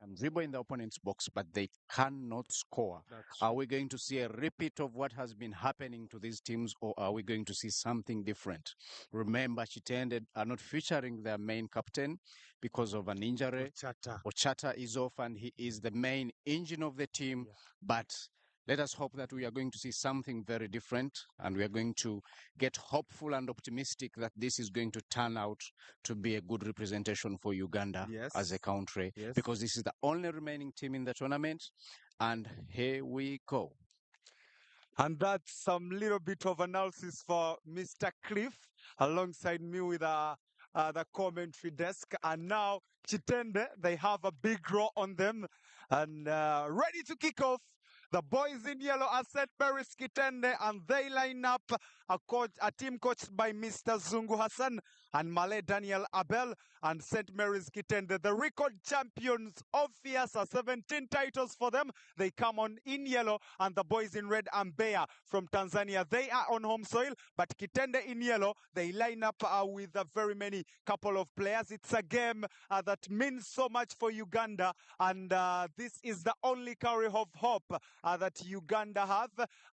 and dribble in the opponent's box, but they cannot score. That's Are true. we going to see a repeat of what has been happening to these teams, or are we going to see something different? Remember, Chitende are not featuring their main captain because of an injury. Ochata. Ochata is off, and he is the main engine of the team. Yeah. But let us hope that we are going to see something very different, and we are going to get hopeful and optimistic that this is going to turn out to be a good representation for Uganda as a Yes. country, Yes. because this is the only remaining team in the tournament. And here we go. And that's some little bit of analysis for Mr. Cliff alongside me with the commentary desk. And now Chitende, they have a big draw on them and ready to kick off. The boys in yellow are St. Mary's Kitende, and they line up a team coached by Mr. Zungu Hassan and Malay Daniel Abel, and St. Mary's Kitende, the record champions of Feassa, 17 titles for them. They come on in yellow, and the boys in red and Mbeya from Tanzania, they are on home soil, but Kitende in yellow, they line up with very many couple of players. It's a game that means so much for Uganda, and this is the only carry of hope that Uganda have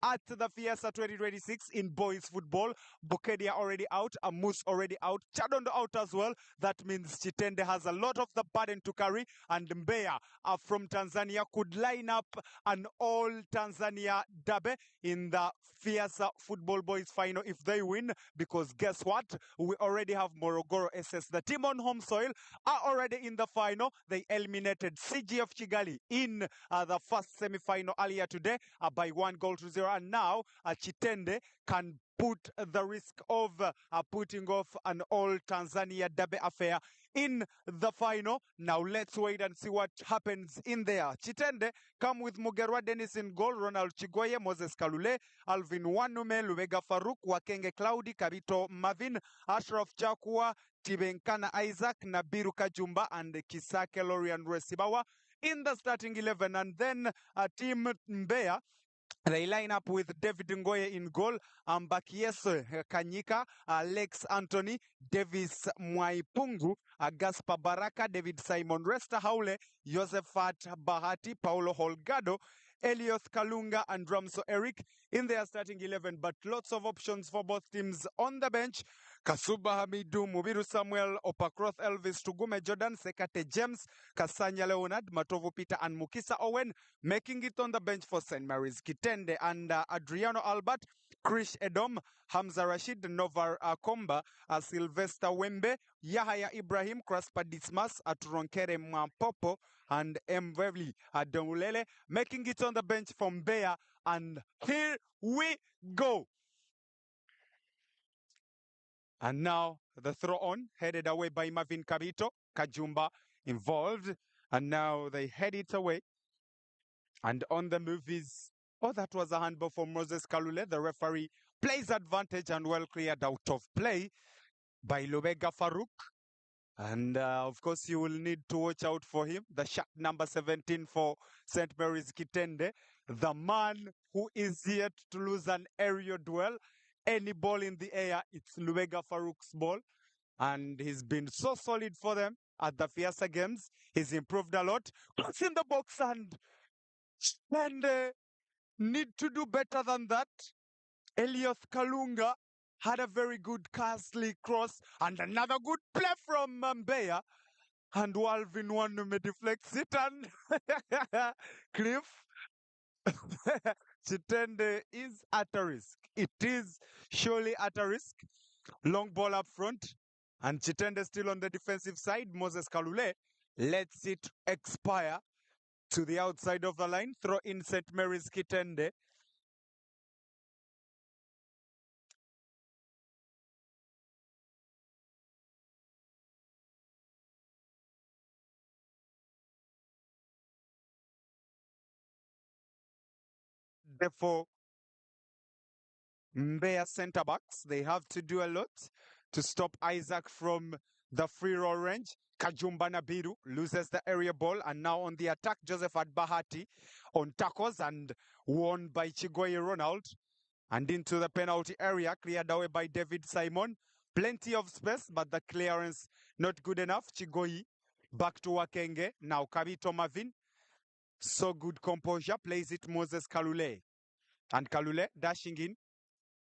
at the Feassa 2026 in boys football. Bukedia already out, Amus already out, Chadondo out as well. That means Chitende has a lot of the burden to carry, and Mbeya from Tanzania could line up an all Tanzania derby in the Feassa Football Boys final if they win, because guess what? We already have Morogoro SS. The team on home soil are already in the final. They eliminated CGF Kigali in the first semi-final earlier today by 1-0, and now Chitende can put the risk of putting off an all Tanzania derby affair in the final. Now let's wait and see what happens in there. Chitende come with Mugerwa Dennis in goal, Ronald Chigoye, Moses Kalule, Alvin Wanume, Lubega Faruk, Wakenge Cloudy, Kabito Mavin, Ashraf Chakua, Tibenkana Isaac, Nabiru Kajumba, and Kisake Lorian Resibawa in the starting 11. And then Team Mbeya, they line up with David Ngoye in goal, Ambakiese Kanyika, Lex Anthony, Davis Mwaipungu, Gaspar Baraka, David Simon Resta Haule, Josephat Bahati, Paulo Holgado, Elios Kalunga, and Ramso Eric in their starting 11, but lots of options for both teams on the bench. Kasuba Hamidu, Mubiru Samuel, Opakroth Elvis, Tugume Jordan, Sekate James, Kasanya Leonard, Matovu Peter, and Mukisa Owen making it on the bench for St. Mary's Kitende, and Adriano Albert, Krish Edom, Hamza Rashid, Novar Komba, Sylvester Wembe, Yahaya Ibrahim, Kraspa Dismas, Aturonkere Mwampopo, and Mvevli Adonulele making it on the bench from Mbeya. And here we go. And now the throw on, headed away by Marvin Kabito, Kajumba involved, and now they head it away. And on the move is, oh, that was a handball for Moses Kalule. The referee plays advantage and well cleared out of play by Lubega Farouk. And of course, you will need to watch out for him. The shot number 17 for St. Mary's Kitende. The man who is yet to lose an aerial duel. Any ball in the air, it's Lubega Farouk's ball. And he's been so solid for them at the Feassa games. He's improved a lot. Cross in the box and need to do better than that. Elias Kalunga had a very good Castley cross and another good play from Mbeya. And Walvin Wanume deflects it, and Cliff Chitende is at a risk. It is surely at a risk. Long ball up front, and Chitende still on the defensive side. Moses Kalule lets it expire to the outside of the line. Throw in St. Mary's Kitende. Therefore, Mbeya centre backs, they have to do a lot to stop Isaac from the free roll range. Kajumba Nabiru loses the area ball, and now on the attack, Joseph Adbahati on tackles and won by Chigoye Ronald. And into the penalty area, cleared away by David Simon. Plenty of space, but the clearance not good enough. Chigoye Back to Wakenge. Now Kabito Marvin. So good composure. Plays it Moses Kalule. And Kalule dashing in.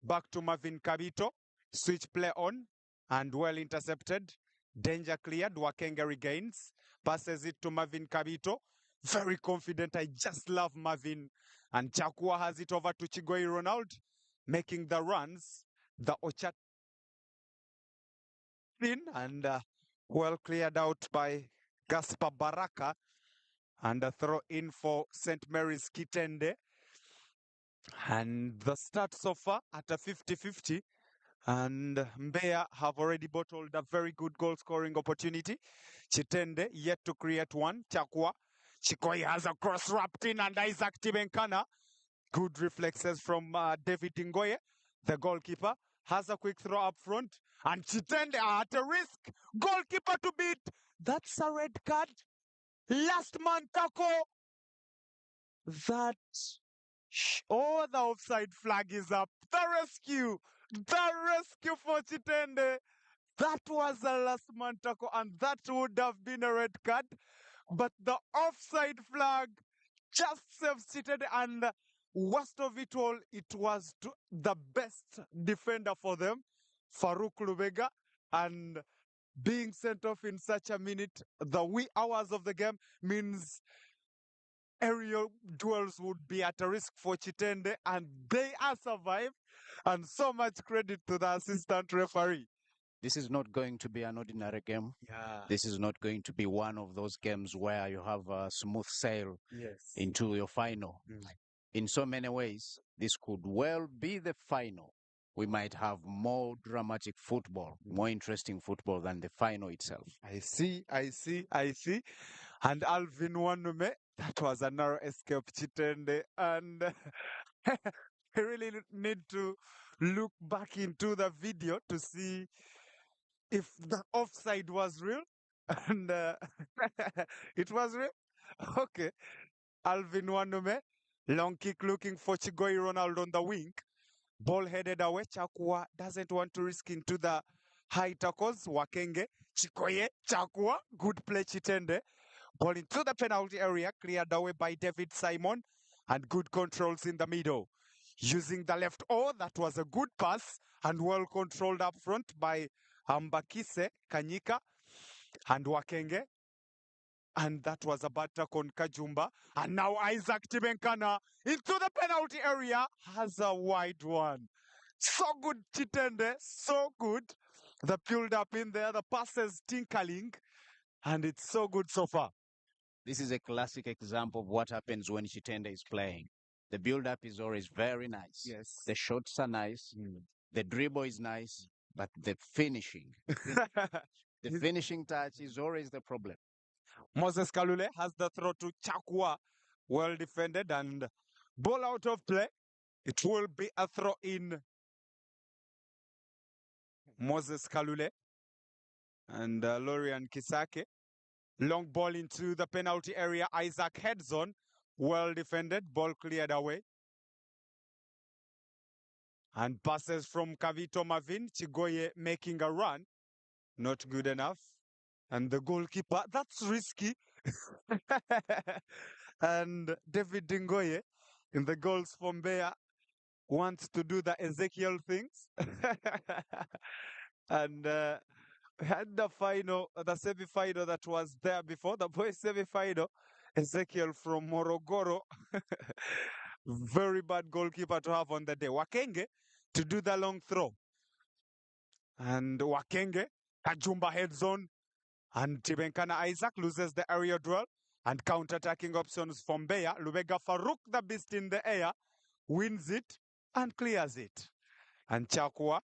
Back to Marvin Kabito. Switch play on. And well intercepted. Danger cleared. Wakenge regains. Passes it to Marvin Kabito. Very confident. I just love Marvin. And Chakua has it over to Chigoi Ronald. Making the runs. The Ochat in and well cleared out by Gaspar Baraka. And a throw in for St. Mary's Kitende. And the start so far at a 50-50. And Mbeya have already bottled a very good goal scoring opportunity. Kitende yet to create one. Chakwa. Chikoi has a cross wrapped in and Isaac Tibenkana. Good reflexes from David Ngoye, the goalkeeper. Has a quick throw up front. And Kitende at a risk. Goalkeeper to beat. That's a red card. Last man tackle. That. Oh, the offside flag is up. The rescue. The rescue for Kitende. That was a last man tackle, and that would have been a red card. But the offside flag just saves Kitende, and worst of it all, it was the best defender for them, Farouk Lubega, and being sent off in such a minute, the wee hours of the game means aerial duels would be at a risk for Kitende, and they are survived. And so much credit to the assistant referee. This is not going to be an ordinary game. Yeah. This is not going to be one of those games where you have a smooth sail Yes. into your final. In so many ways, this could well be the final. We might have more dramatic football, more interesting football than the final itself. I see. And Alvin Wanume, that was a narrow escape, Kitende. And I really need to look back into the video to see if the offside was real. And it was real. Okay. Alvin Wanume, long kick looking for Chigoi Ronald on the wing. Ball headed away. Chakwa doesn't want to risk into the high tackles. Wakenge, Chikoye, Chakwa, good play Kitende. Ball into the penalty area, cleared away by David Simon, and good controls in the middle. Using the left, that was a good pass and well controlled up front by Ambakise, Kanyika, and Wakenge. And that was a bad tackle on Kajumba. And now Isaac Tibenkana into the penalty area has a wide one. So good, Kitende, so good. The build up in there, the passes tinkling, and it's so good so far. This is a classic example of what happens when Kitende is playing. The build-up is always very nice. Yes. The shots are nice. The dribble is nice, but the finishing, the finishing touch is always the problem. Moses Kalule has the throw to Chakwa. Well defended and ball out of play. It will be a throw in. Moses Kalule and Lorian Kisake. Long ball into the penalty area. Isaac heads on. Well defended. Ball cleared away. And passes from Kavito Marvin. Chigoye making a run. Not good enough. And the goalkeeper, that's risky. And David Ngoye in the goals from Mbeya wants to do the Ezekiel things. And had the final, the semi-final that was there before, the boys semi-final, Ezekiel from Morogoro. Very bad goalkeeper to have on the day. Wakenge to do the long throw. And Wakenge, Kajumba heads on. And Tibenkana Isaac loses the aerial duel. And counter-attacking options from Mbeya. Lubega Farouk, the beast in the air, wins it and clears it. And Chakwa,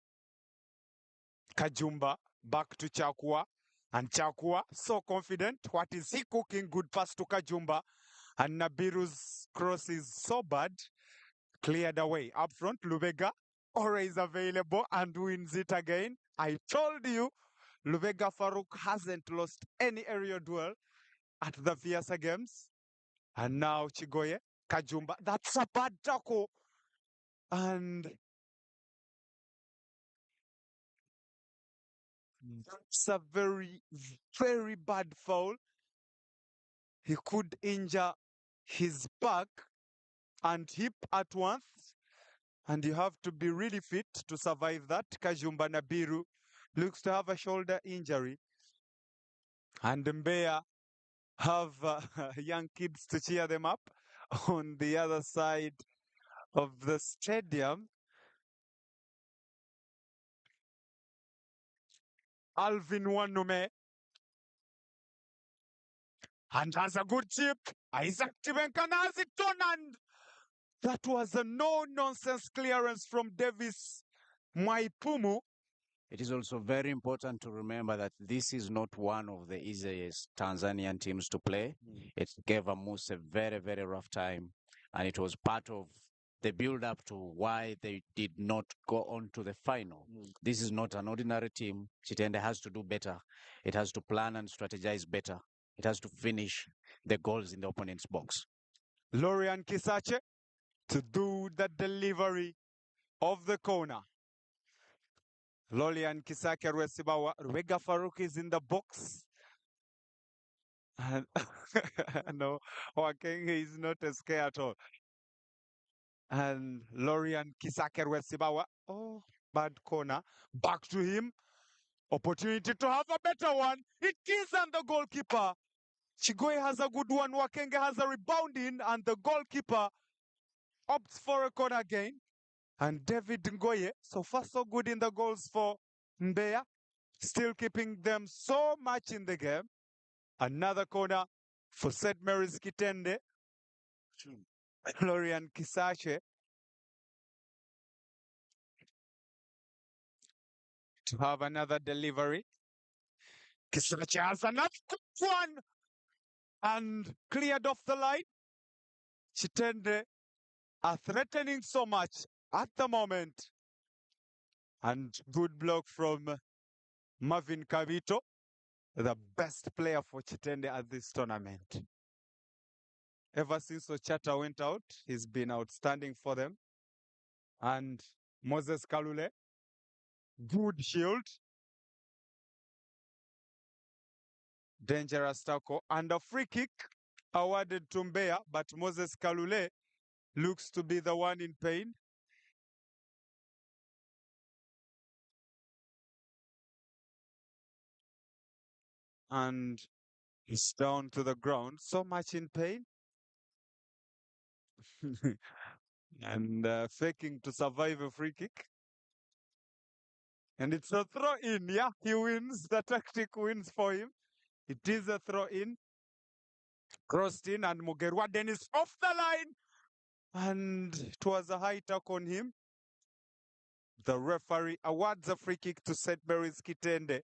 Kajumba, back to Chakwa. And Chakwa, so confident. What is he cooking? Good pass to Kajumba. And Nabiru's cross is so bad. Cleared away. Up front, Lubega always available and wins it again. I told you, Lubega Farouk hasn't lost any aerial duel at the Feassa games. And now Chigoye, Kajumba, that's a bad tackle. And That's a very, very bad foul. He could injure his back and hip at once, and you have to be really fit to survive that. Kajumba Nabiru looks to have a shoulder injury, and Mbeya have young kids to cheer them up on the other side of the stadium. Alvin Wanume, and has a good chip. Isaac Tibenkana has it done, and that was a no-nonsense clearance from Davis Mwaipumu. It is also very important to remember that this is not one of the easiest Tanzanian teams to play. It gave Amos a very, very rough time, and it was part of the build-up to why they did not go on to the final. This is not an ordinary team. Chitende has to do better. It has to plan and strategize better. It has to finish the goals in the opponent's box. Lorian Kisache to do the delivery of the corner. Lorian Kisake Rwesibawa. Rwega Farouk is in the box. And no, Wakenge is not a scare at all. And Lorian Kisake Rwesibawa. Oh, bad corner. Back to him. Opportunity to have a better one. It is on the goalkeeper. Chigoe has a good one. Wakenge has a rebounding, and the goalkeeper opts for a corner again. And David Ngoye, so far so good in the goals for Mbeya, still keeping them so much in the game. Another corner for St. Mary's Kitende. Florian Kisache to have another delivery. Kisache has another good one and cleared off the line. Kitende are threatening so much at the moment. And good block from Marvin Kavito, the best player for Kitende at this tournament. Ever since Ochata went out, he's been outstanding for them. And Moses Kalule, good shield. Dangerous tackle. And a free kick awarded to Mbeya, but Moses Kalule looks to be the one in pain. And he's down to the ground, so much in pain. And faking to survive a free kick. And it's a throw in. Yeah, he wins. The tactic wins for him. It is a throw in. Crossed in, and Mugerwa Dennis off the line. And it was a high tuck on him. The referee awards a free kick to St. Mary's Kitende.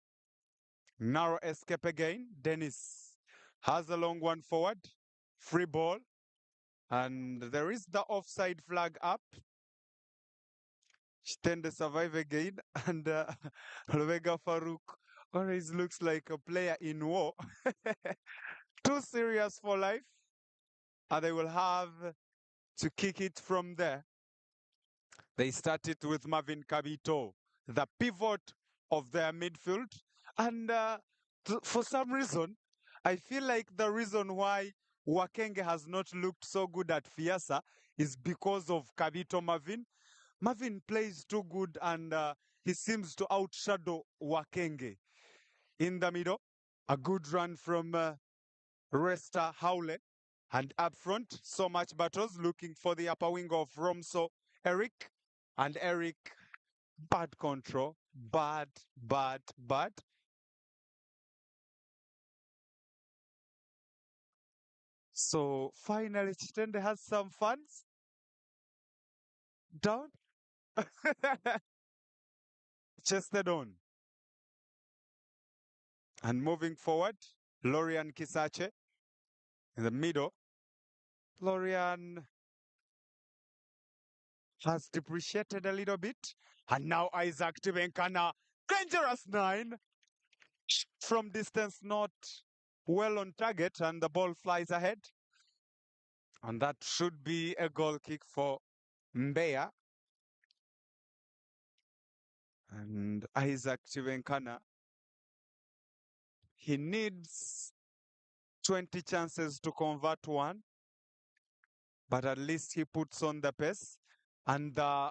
Narrow escape again. Dennis has a long one forward. Free ball. And there is the offside flag up. Kitende survive again. And Lubega Farouk always looks like a player in war. Too serious for life. And they will have to kick it from there. They started with Marvin Kabito, the pivot of their midfield. And for some reason, I feel like the reason why Wakenge has not looked so good at Feassa is because of Kabito Marvin. Marvin plays too good, and he seems to outshadow Wakenge. In the middle, a good run from Resta Howle. And up front, so much battles looking for the upper wing of Romso Eric. And Eric, bad control. Bad. So finally, Chitende has some fans down. Chested on. And moving forward, Lorian Kisache in the middle. Lorian has depreciated a little bit. And now Isaac Tibenkana, dangerous 9. From distance, not well on target, and the ball flies ahead. And that should be a goal kick for Mbeya. And Isaac Tibenkana he needs 20 chances to convert one, but at least he puts on the pace. And the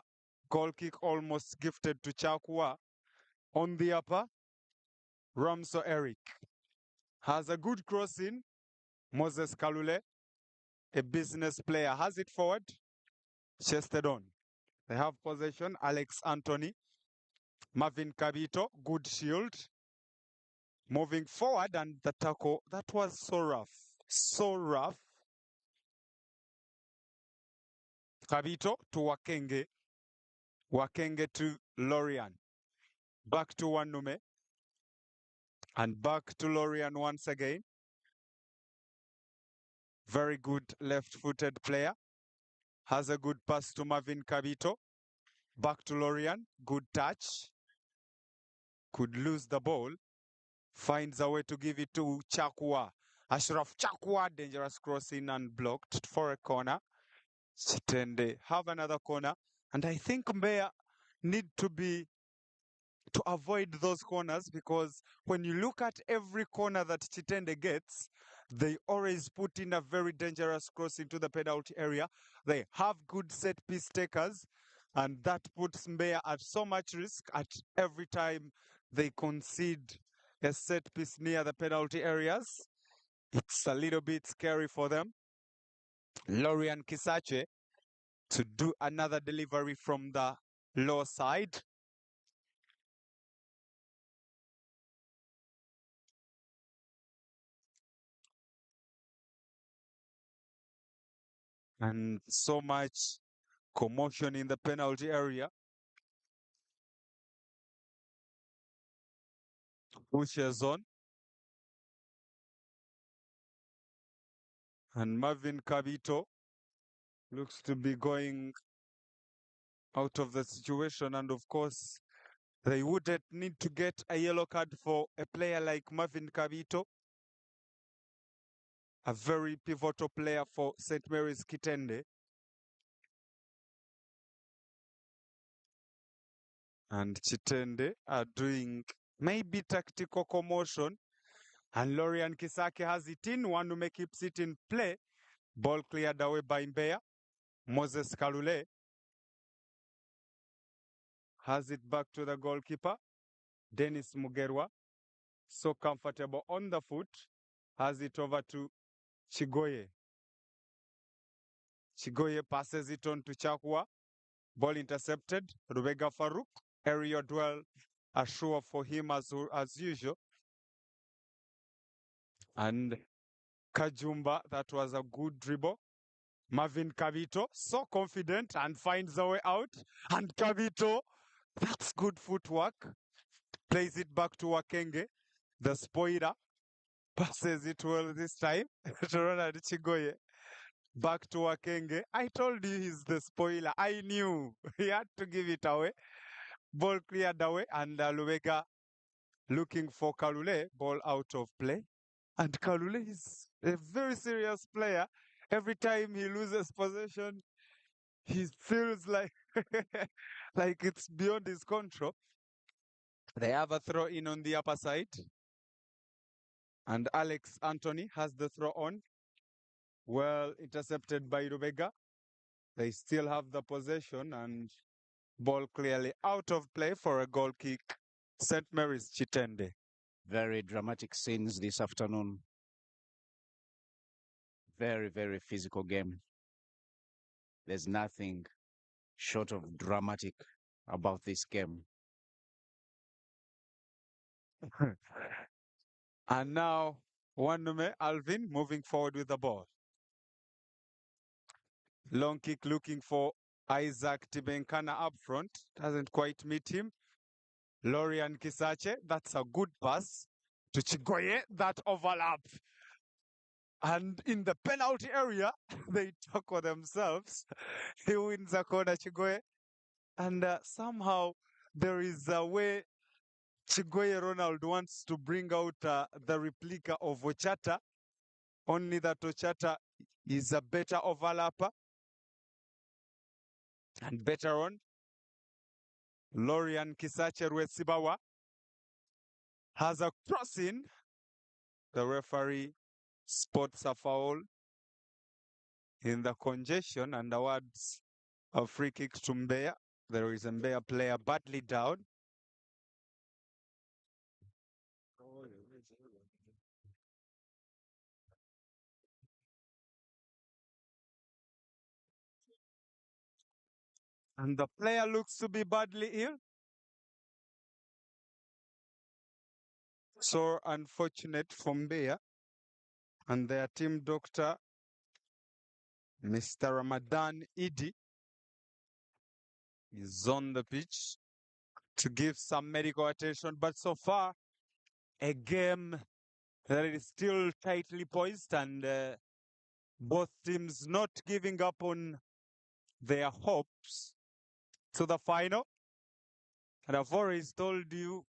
goal kick almost gifted to Chakwa on the upper. Ramso Eric has a good crossing. Moses Kalule, a business player, has it forward. Chested on. They have possession. Alex Anthony, Marvin Kabito, good shield. Moving forward, and the tackle, that was so rough. So rough. Kabito to Wakenge. Wakenge to Lorian. Back to Wanume. And back to Lorian once again. Very good left-footed player. Has a good pass to Marvin Kabito. Back to Lorian. Good touch. Could lose the ball. Finds a way to give it to Chakwa. Ashraf Chakwa, dangerous crossing and blocked for a corner. Kitende have another corner. And I think Mbeya need to avoid those corners, because when you look at every corner that Kitende gets, they always put in a very dangerous cross into the penalty area. They have good set piece takers, and that puts Mbeya at so much risk at every time they concede a set piece near the penalty areas. It's a little bit scary for them. Lorian Kisache to do another delivery from the low side. And so much commotion in the penalty area. Pushes on. And Marvin Kabito looks to be going out of the situation. And of course, they wouldn't need to get a yellow card for a player like Marvin Kabito, a very pivotal player for St. Mary's Kitende. And Kitende are doing maybe tactical commotion. And Lorian Kisake has it in. Wanume keeps it in play. Ball cleared away by Mbeya. Moses Kalule has it back to the goalkeeper. Dennis Mugerwa, so comfortable on the foot, has it over to Chigoye. Chigoye passes it on to Chakwa. Ball intercepted. Rubega Farouk. Area dwell assure for him as usual. And Kajumba, that was a good dribble. Marvin Kabito, so confident and finds a way out. And Kabito, that's good footwork. Plays it back to Wakenge, the spoiler. Passes it well this time to Ronald Chigoye. Back to Wakenge. I told you he's the spoiler. I knew he had to give it away. Ball cleared away, and Lubega looking for Kalule. Ball out of play. And Kalule is a very serious player. Every time he loses possession, he feels like like it's beyond his control. They have a throw in on the upper side. And Alex Anthony has the throw on. Well intercepted by Rubega. They still have the possession, and ball clearly out of play for a goal kick. St. Mary's Kitende. Very dramatic scenes this afternoon. Very, very physical game. There's nothing short of dramatic about this game. And now, Wanume Alvin moving forward with the ball. Long kick looking for Isaac Tibenkana up front. Doesn't quite meet him. Lorian Kisache, that's a good pass to Chigoye, that overlap. And in the penalty area, they tackle themselves. He wins a corner, Chigoye. And somehow there is a way Chigoye Ronald wants to bring out the replica of Ochata, only that Ochata is a better overlapper. And better on, Lorian Kisache Rwesibawa has a crossing the referee spots a foul in the congestion and awards a free kick to Mbeya. There is a Mbeya player badly down. And the player looks to be badly ill. So unfortunate for Mbeya. And their team doctor, Mr. Ramadan Idi, is on the pitch to give some medical attention. But so far, a game that is still tightly poised and both teams not giving up on their hopes to the final. And I've always told you,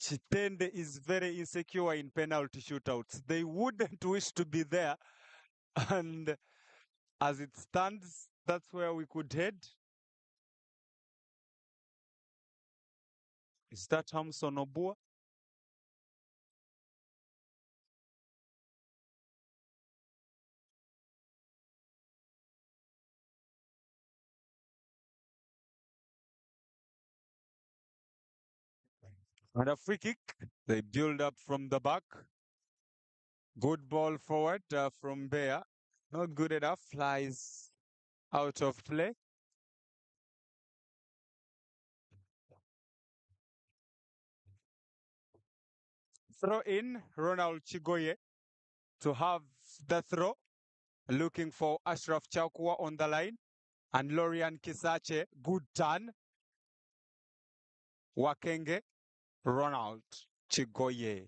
Kitende is very insecure in penalty shootouts. They wouldn't wish to be there. And as it stands, that's where we could head. Is that Hamson Obua? And a free kick. They build up from the back. Good ball forward from Mbeya. Not good enough. Flies out of play. Throw in Ronald Chigoye to have the throw. Looking for Ashraf Chakwa on the line. And Lorian Kisache. Good turn. Wakenge. Ronald Chigoye.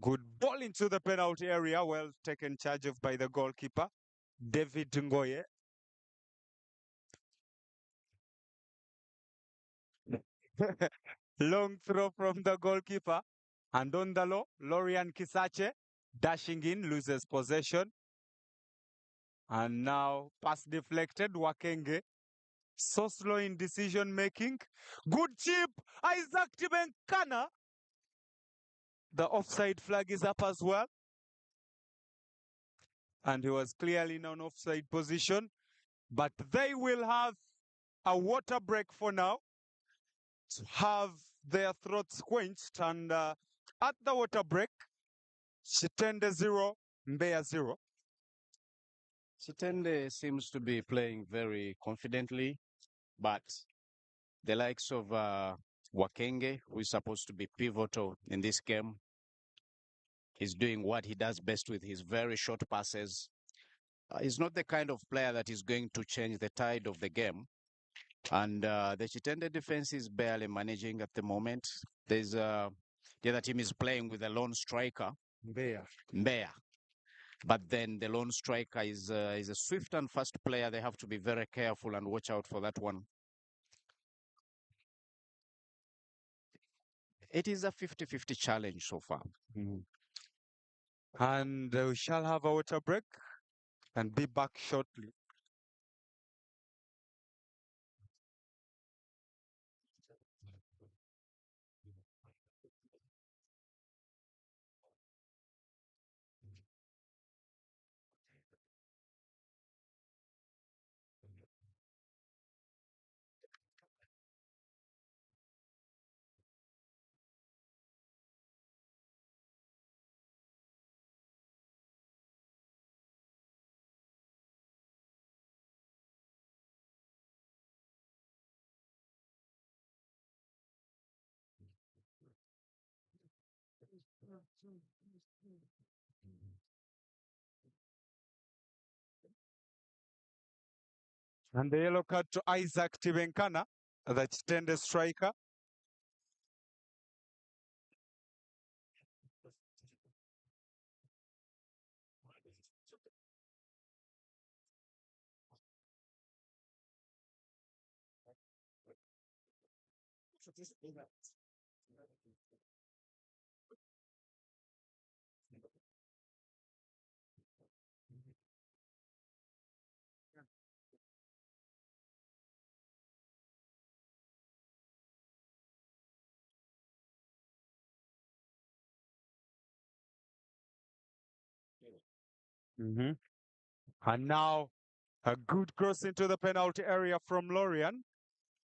Good ball into the penalty area. Well taken charge of by the goalkeeper, David Ngoye. Long throw from the goalkeeper. And on the low, Lorian Kisache dashing in, loses possession. And now pass deflected, Wakenge. So slow in decision making. Good chip, Isaac Tibenkana. The offside flag is up as well. And he was clearly in an offside position. But they will have a water break for now to have their throats quenched. And at the water break, Kitende 0, Mbeya 0. Kitende seems to be playing very confidently, but the likes of Wakenge, who is supposed to be pivotal in this game, is doing what he does best with his very short passes. He's not the kind of player that is going to change the tide of the game. And the Kitende defense is barely managing at the moment. There's the other team is playing with a lone striker, Mbeya. But then the lone striker is a swift and fast player. They have to be very careful and watch out for that one. It is a 50-50 challenge so far. And we shall have a water break and be back shortly. And the yellow card to Isaac Tibenkana, the Kitende striker. And now a good cross into the penalty area from Lorian.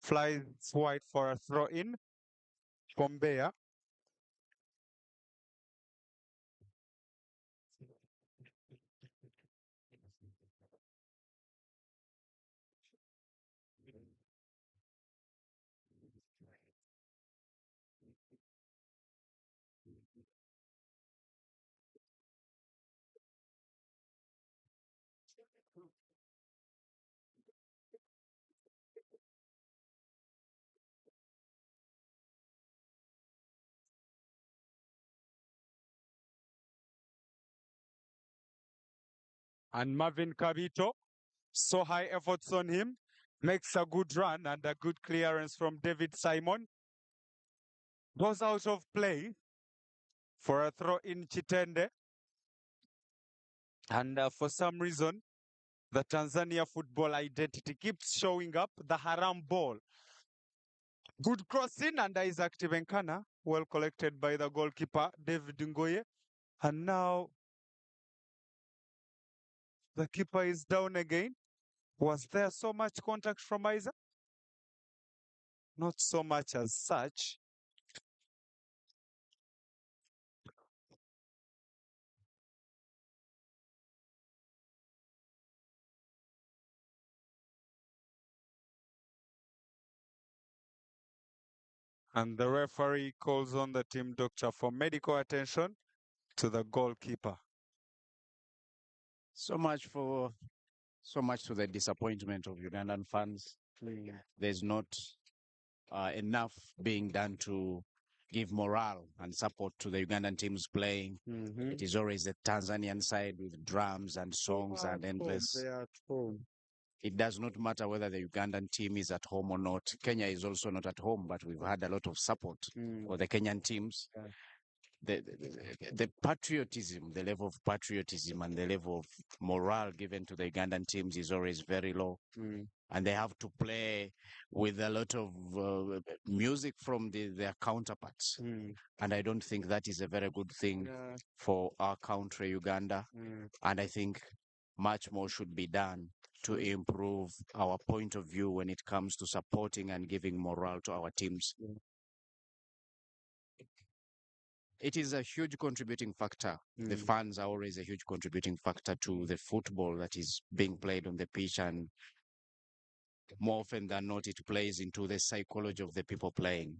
Flies wide for a throw in from Mbeya. And Marvin Kabito, so high efforts on him, makes a good run and a good clearance from David Simon. Goes out of play for a throw in Kitende. And for some reason, the Tanzania football identity keeps showing up, the haram ball. Good crossing and Isaac Tibenkana, well collected by the goalkeeper, David Ngoye. And now the keeper is down again. Was there so much contact from Isaac? Not so much as such. And the referee calls on the team doctor for medical attention to the goalkeeper. So much to the disappointment of Ugandan fans. There's not enough being done to give morale and support to the Ugandan teams playing. It is always the Tanzanian side with drums and songs and endless. It does not matter whether the Ugandan team is at home or not. Kenya is also not at home, but we've had a lot of support for the Kenyan teams. The patriotism, the level of patriotism and the level of morale given to the Ugandan teams is always very low. And they have to play with a lot of music from their counterparts. And I don't think that is a very good thing for our country, Uganda. And I think much more should be done to improve our point of view when it comes to supporting and giving morale to our teams. It is a huge contributing factor. The fans are always a huge contributing factor to the football that is being played on the pitch, and more often than not, it plays into the psychology of the people playing.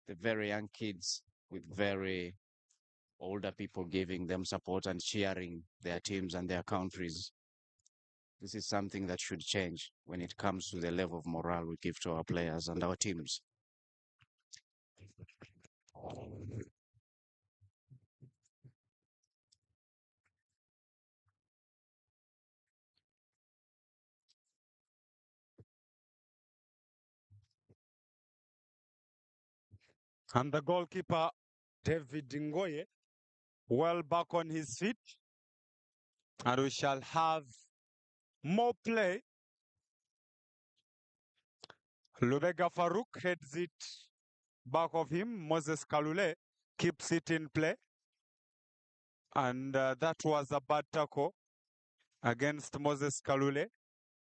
The very young kids with very older people giving them support and cheering their teams and their countries. This is something that should change when it comes to the level of morale we give to our players and our teams. And the goalkeeper, David Ngoye, well back on his feet. And we shall have more play. Lubega Farouk heads it back of him. Moses Kalule keeps it in play. And that was a bad tackle against Moses Kalule.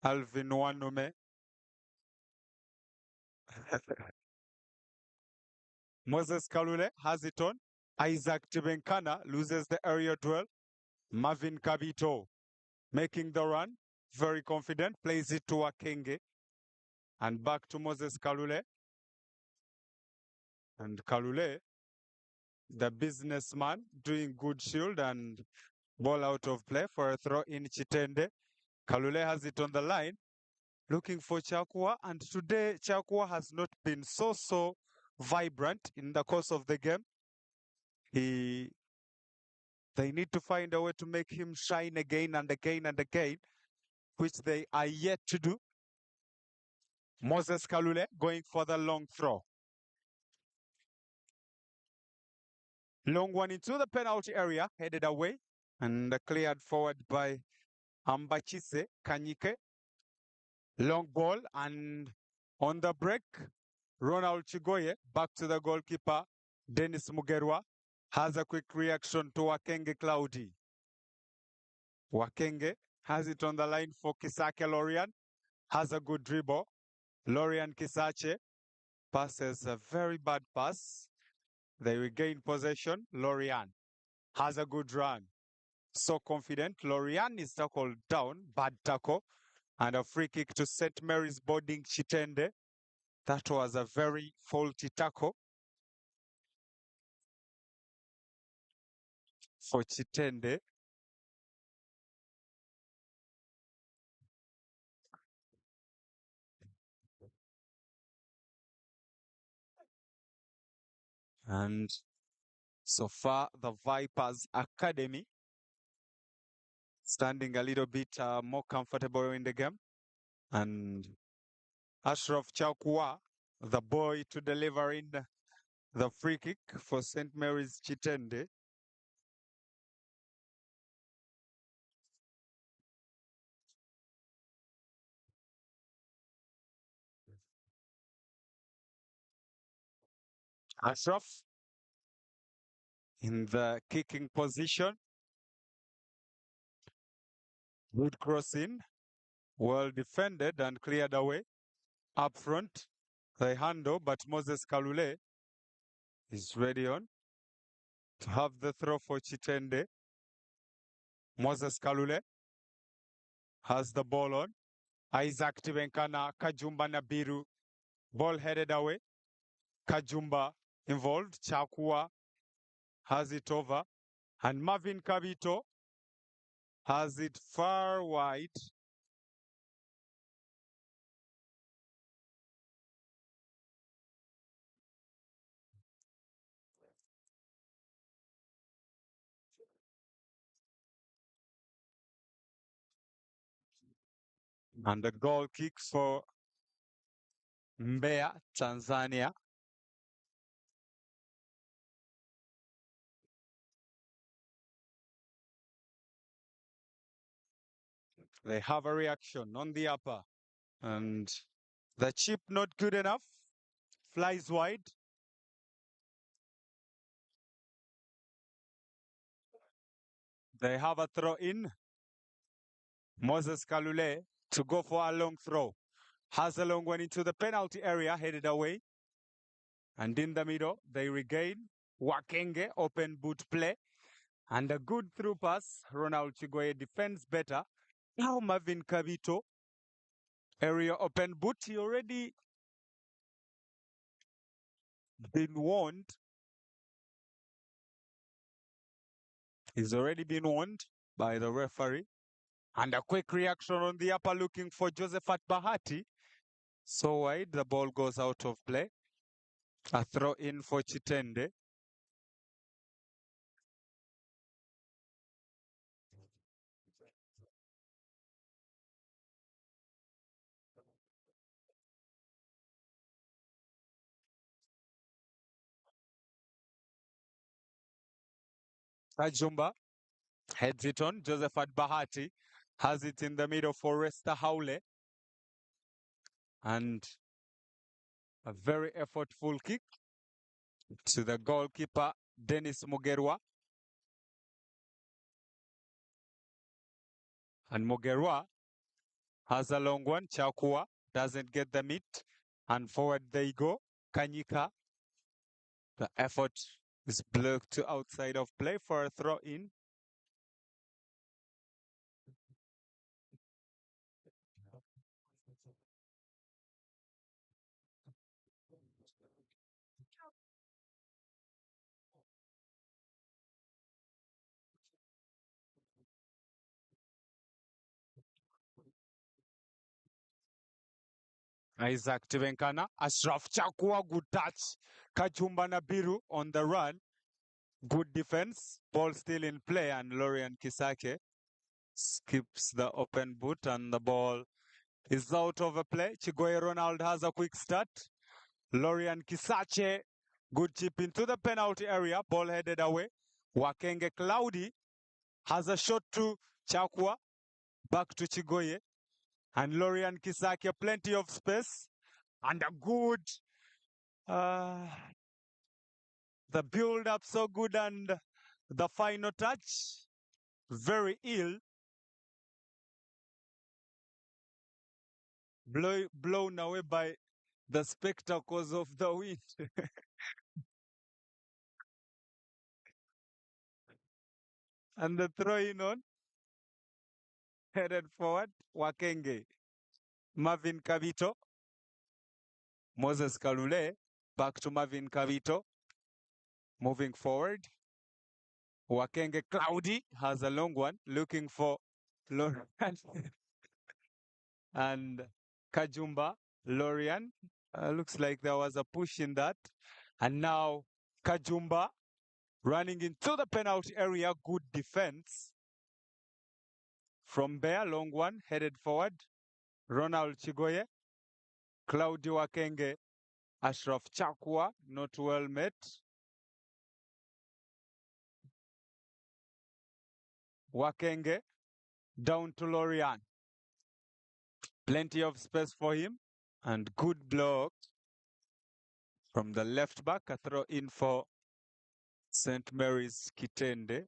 Alvin Wanome. Moses Kalule has it on. Isaac Tibenkana loses the aerial duel. Marvin Kabito making the run. Very confident. Plays it to Akenge. And back to Moses Kalule. And Kalule, the businessman, doing good shield and ball out of play for a throw in Kitende. Kalule has it on the line, looking for Chakwa. And today, Chakwa has not been so vibrant in the course of the game. They need to find a way to make him shine again and again and again, which they are yet to do. Moses Kalule going for the long throw. Long one into the penalty area, headed away and cleared forward by Ambachise Kanyike. Long ball and on the break, Ronald Chigoye back to the goalkeeper, Dennis Mugerwa. has a quick reaction to Wakenge Cloudy. Wakenge has it on the line for Kisake Lorian. Has a good dribble. Lorian Kisache passes a very bad pass. They regain possession. Lorian has a good run. So confident. Lorian is tackled down. Bad tackle. And a free kick to St. Mary's Boarding Kitende. That was a very faulty tackle for Kitende. And so far, the Vipers Academy standing a little bit more comfortable in the game. And Ashraf Chakwa, the boy to deliver in the free kick for St. Mary's Kitende. Ashraf in the kicking position. Good crossing. Well defended and cleared away. Up front, they handle, but Moses Kalule is ready on to have the throw for Kitende. Moses Kalule has the ball on. Isaac Tibenkana, Kajumba Nabiru, ball headed away. Kajumba involved. Chakua has it over. And Marvin Kabito has it far wide. And the goal kick for Mbeya, Tanzania. They have a reaction on the upper. And the chip not good enough. Flies wide. They have a throw in. Moses Kalule to go for a long throw. Has a long one into the penalty area, headed away. And in the middle, they regain. Wakenge, open boot play. And a good through pass. Ronald Chigoye defends better. Now Marvin Kabito. Area open boot. He already been warned. He's already been warned by the referee. And a quick reaction on the upper looking for Josephat Bahati. So wide, the ball goes out of play. A throw in for Kitende. Kajumba heads it on. Josephat Bahati has it in the middle for Resta Haule. And a very effortful kick to the goalkeeper, Dennis Mugerwa. And Mugerwa has a long one. Chakua doesn't get the meat. And forward they go. Kanyika. The effort is blocked to outside of play for a throw in. Isaac Tivenkana, Ashraf Chakua, good touch. Kajumba Nabiru on the run. Good defense. Ball still in play, and Lorian Kisake skips the open boot, and the ball is out of a play. Chigoye Ronald has a quick start. Lorian Kisache, good chip into the penalty area. Ball headed away. Wakenge Cloudy has a shot to Chakua. Back to Chigoye. And Lorian Kisake, plenty of space. And a good The build up so good and the final touch very ill. Blown away by the spectacles of the wind. And the throwing on, headed forward, Wakenge, Marvin Kavito, Moses Kalule, back to Marvin Kavito, moving forward. Wakenge Cloudy has a long one, looking for Lorian and Kajumba. Lorian, looks like there was a push in that. And now Kajumba running into the penalty area. Good defense from Mbeya. Long one, headed forward. Ronald Chigoye, Claudio Wakenge, Ashraf Chakwa, not well met. Wakenge down to Lorian. Plenty of space for him and good block from the left back. A throw in for St. Mary's Kitende.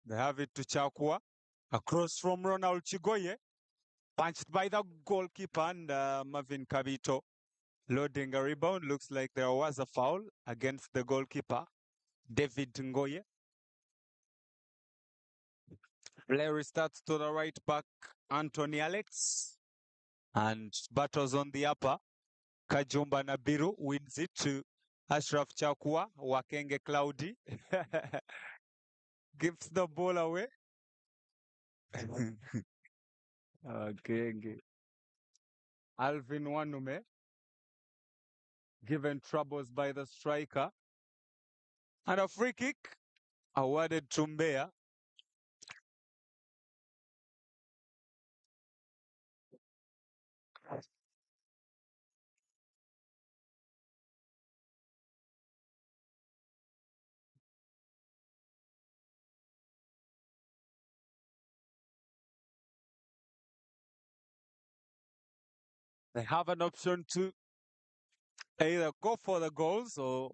They have it to Chakwa. Across from Ronald Chigoye. Punched by the goalkeeper and Marvin Kabito. Loading a rebound. Looks like there was a foul against the goalkeeper, David Ngoye. Play restarts to the right back, Anthony Alex. And battles on the upper. Kajumba Nabiru wins it to Ashraf Chakwa. Wakenge Cloudy gives the ball away. Wakenge. Alvin Wanume given troubles by the striker. And a free kick awarded to Mbeya. They have an option to either go for the goals or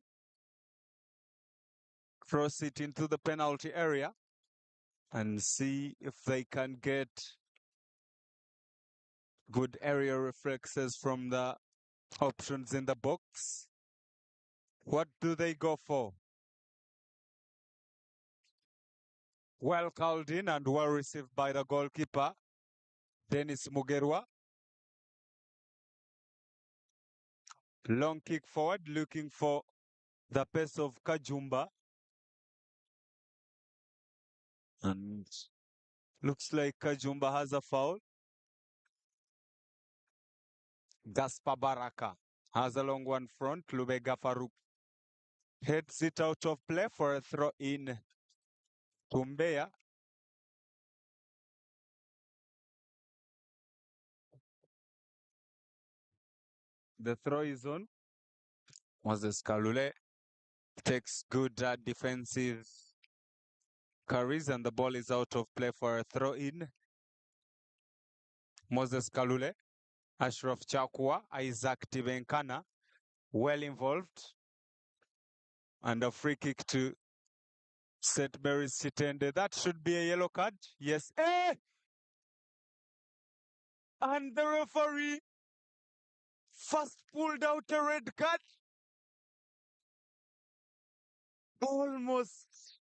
cross it into the penalty area and see if they can get good area reflexes from the options in the box. What do they go for? Well called in and well received by the goalkeeper, Dennis Mugerwa. Long kick forward, looking for the pace of Kajumba. And looks like Kajumba has a foul. Gaspar Baraka has a long one front. Lubega Farouk heads it out of play for a throw in to Mbeya. The throw is on. Moses Kalule takes good defensive carries and the ball is out of play for a throw in. Moses Kalule, Ashraf Chakwa, Isaac Tibenkana, well involved. And a free kick to St. Mary's Kitende. That should be a yellow card. Yes. And the referee first pulled out a red card. Almost.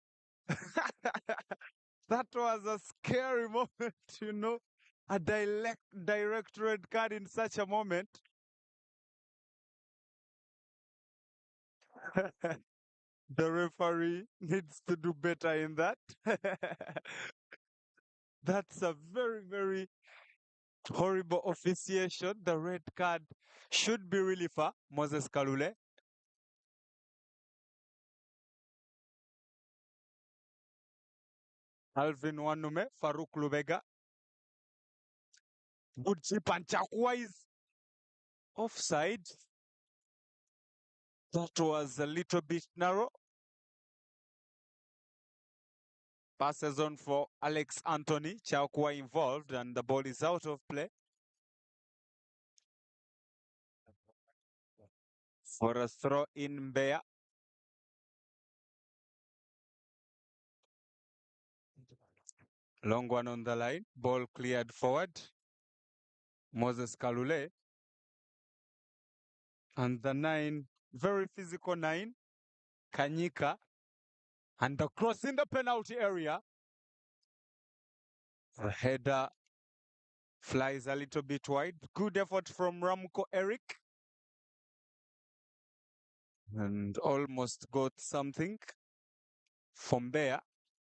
That was a scary moment, you know. A direct red card in such a moment. The referee needs to do better in that. That's a very, very horrible officiation. The red card should be really far. Moses Kalule. Alvin Wanume, Farouk Lubega. Good chip and Chakwa is offside. That was a little bit narrow. Passes on for Alex Anthony. Chakwa involved and the ball is out of play. For a throw in Mbeya. Long one on the line. Ball cleared forward. Moses Kalule. And the 9, very physical 9, Kanyika. And the cross in the penalty area. The header flies a little bit wide. Good effort from Ramko Eric. And almost got something from Mbeya.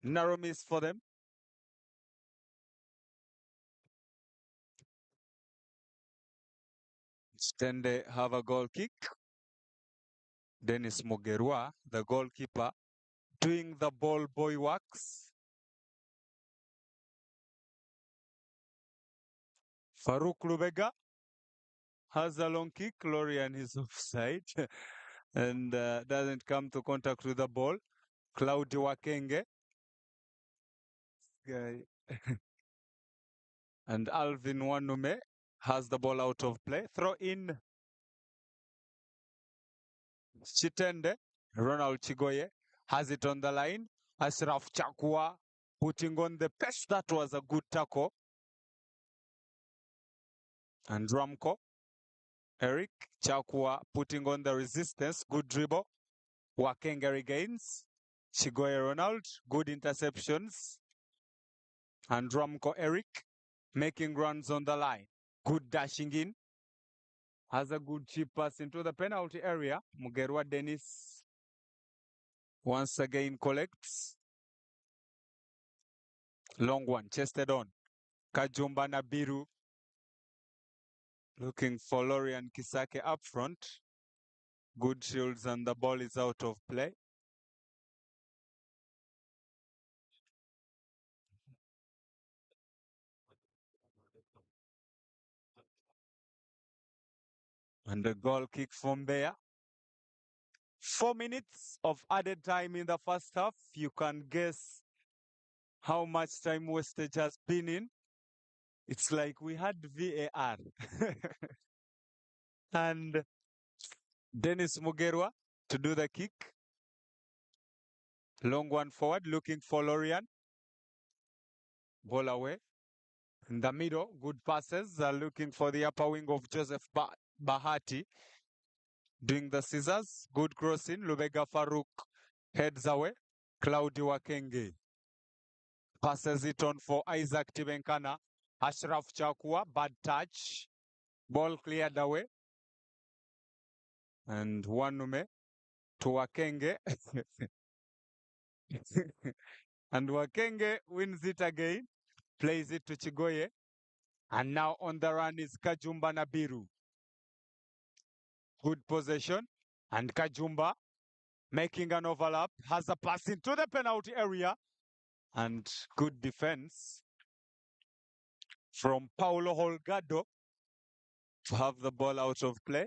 Narrow miss for them. Kitende have a goal kick. Dennis Mugerwa, the goalkeeper, doing the ball boy works. Farouk Lubega has a long kick. Lorian is offside and doesn't come to contact with the ball. Claudio Wakenge. And Alvin Wanume has the ball out of play. Throw in Kitende. Ronald Chigoye has it on the line. Ashraf Chakwa putting on the pace. That was a good tackle. And Ramko Eric Chakwa putting on the resistance. Good dribble. Wakenge regains. Chigoye Ronald. Good interceptions. And Ramko Eric making runs on the line. Good dashing in. Has a good chip pass into the penalty area. Mugerwa Dennis once again collects. Long one, chested on. Kajumba Nabiru looking for Lorian Kisake up front. Good shields and the ball is out of play. And the goal kick from Mbeya. 4 minutes of added time in the first half. You can guess how much time wastage has been in. It's like we had VAR. And Dennis Mugerwa to do the kick. Long one forward, looking for Lorian. Ball away. In the middle, good passes. Looking for the upper wing of Joseph Bahati. Doing the scissors. Good crossing. Lubega Farouk heads away. Claudio Wakenge passes it on for Isaac Tibenkana. Ashraf Chakwa, bad touch. Ball cleared away. And Wanume to Wakenge. And Wakenge wins it again. Plays it to Chigoye. And now on the run is Kajumba Nabiru. Good possession. And Kajumba making an overlap. Has a pass into the penalty area. And good defense from Paulo Holgado to have the ball out of play.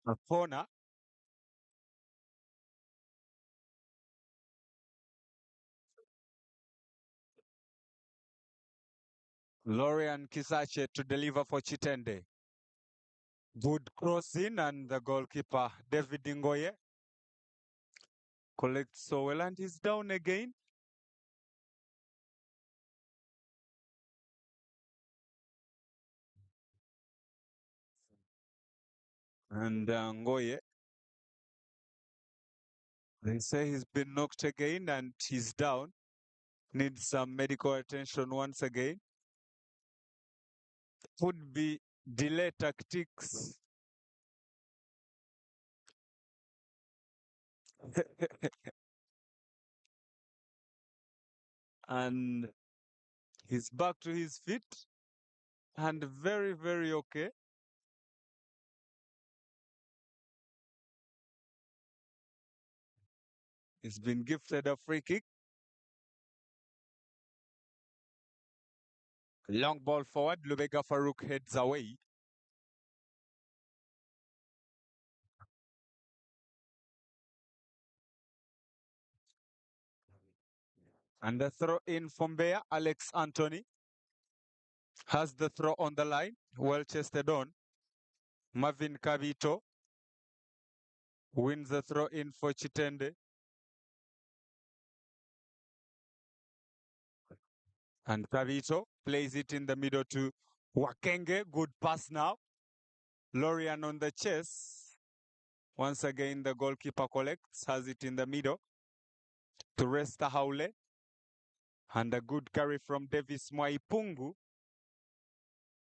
A corner. Lorian Kisache to deliver for Kitende. Good crossing and the goalkeeper, David Ngoye, collects so well and he's down again. And Ngoye, they say he's been knocked again and he's down. Needs some medical attention once again. Could be delay tactics. And he's back to his feet and very, very okay. He's been gifted a free kick. Long ball forward. Lubega Farouk heads away. And the throw in from Mbeya. Alex Anthony has the throw on the line. Well chested on. Marvin Kavito wins the throw in for Kitende. And Kavito plays it in the middle to Wakenge. Good pass now. Lorian on the chest. Once again, the goalkeeper collects, has it in the middle to Resta Haule. And a good carry from Davis Mwaipungu.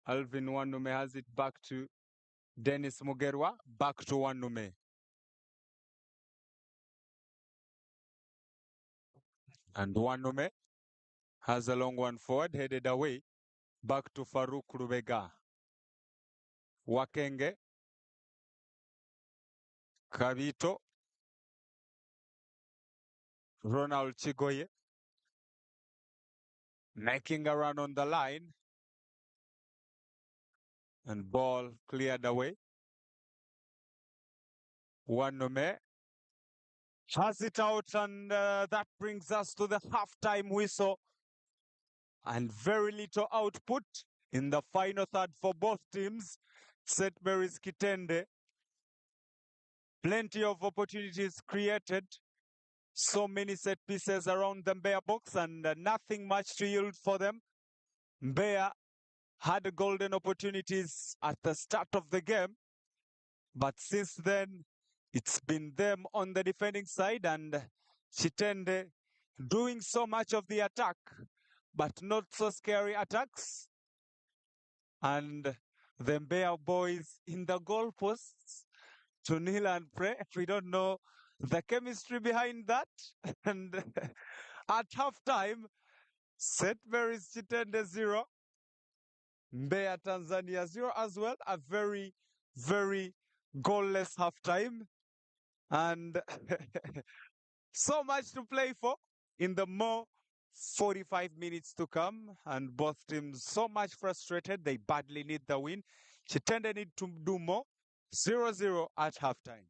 Alvin Wanume has it back to Dennis Mugerwa. Back to Wanume. And Wanume has a long one forward, headed away. Back to Farouk Rubega. Wakenge. Kavito. Ronald Chigoye. Making a run on the line. And ball cleared away. Wanume has it out, and that brings us to the halftime whistle. And very little output in the final third for both teams. St. Mary's Kitende. Plenty of opportunities created. So many set pieces around the Mbeya box, and nothing much to yield for them. Mbeya had golden opportunities at the start of the game, but since then, it's been them on the defending side, and Kitende doing so much of the attack, but not so scary attacks. And the Mbeya boys in the goalposts to kneel and pray. We don't know the chemistry behind that. And at halftime, St. Mary's Kitende 0, Mbeya Tanzania 0 as well. A very, very goalless halftime. And so much to play for in the more 45 minutes to come. And both teams so much frustrated. They badly need the win. Kitende need to do more. 0-0 at halftime.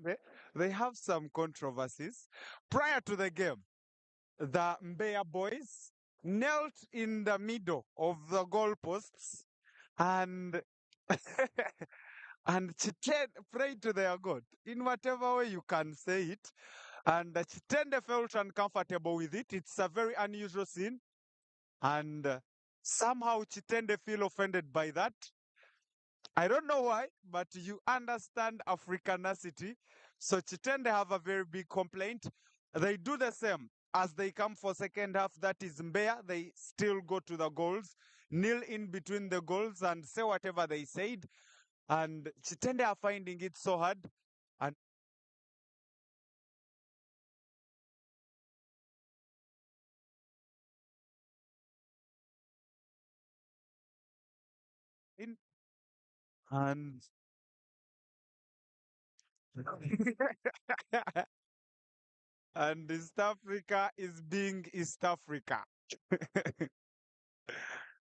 Kitende, they have some controversies. Prior to the game, the Mbeya boys knelt in the middle of the goalposts and and Chitende prayed to their God in whatever way you can say it. And Chitende felt uncomfortable with it. It's a very unusual scene. And somehow Chitende feel offended by that. I don't know why, but you understand Africanacity. So Chitende have a very big complaint. They do the same as they come for second half. That is Mbeya. They still go to the goals, kneel in between the goals and say whatever they said. And Chitende are finding it so hard. And in and and East Africa is being East Africa.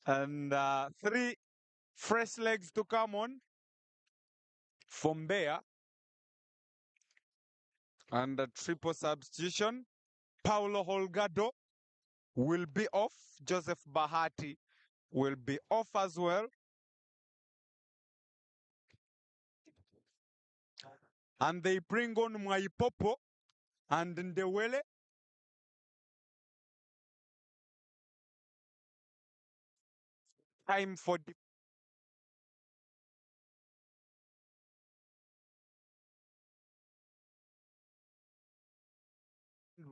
And three fresh legs to come on from there. And a triple substitution. Paulo Holgado will be off. Joseph Bahati will be off as well. And they bring on Mwaipopo and Ndewele. Time for the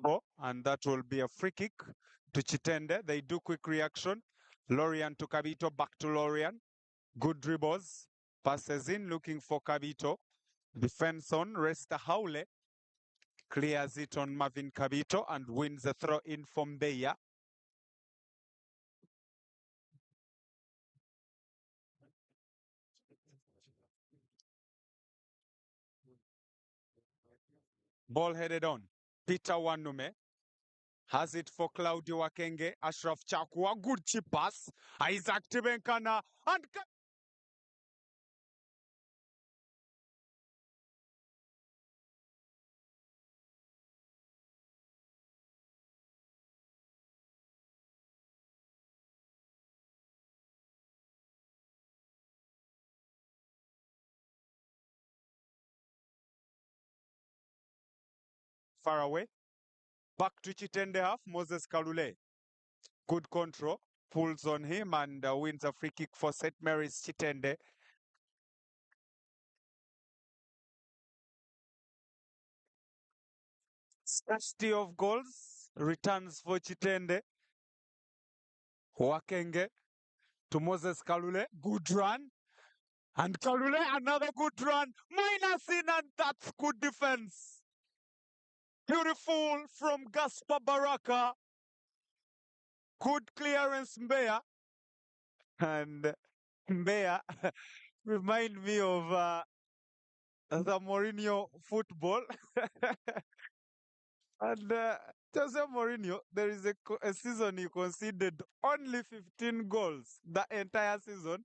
ball, and that will be a free kick to Chitende. They do quick reaction. Lorian to Kabito, back to Lorian. Good dribbles. Passes in, looking for Kabito. Defense on, Resta Haule. Clears it on Marvin Kabito and wins the throw in from Mbeya. Ball headed on. Peter Wanume has it for Claudio Wakenge. Ashraf Chakwa, good chip pass. Isaac Tibenkana and far away. Back to Chitende half. Moses Kalule. Good control. Pulls on him and wins a free kick for St. Mary's Chitende. Scarcity of goals returns for Chitende. Wakenge to Moses Kalule. Good run. And Kalule, another good run. Minus in, and that's good defense. Beautiful from Gaspar Baraka. Good clearance, Mbeya. And Mbeya remind me of the Mourinho football. And Jose Mourinho, there is a season he conceded only 15 goals the entire season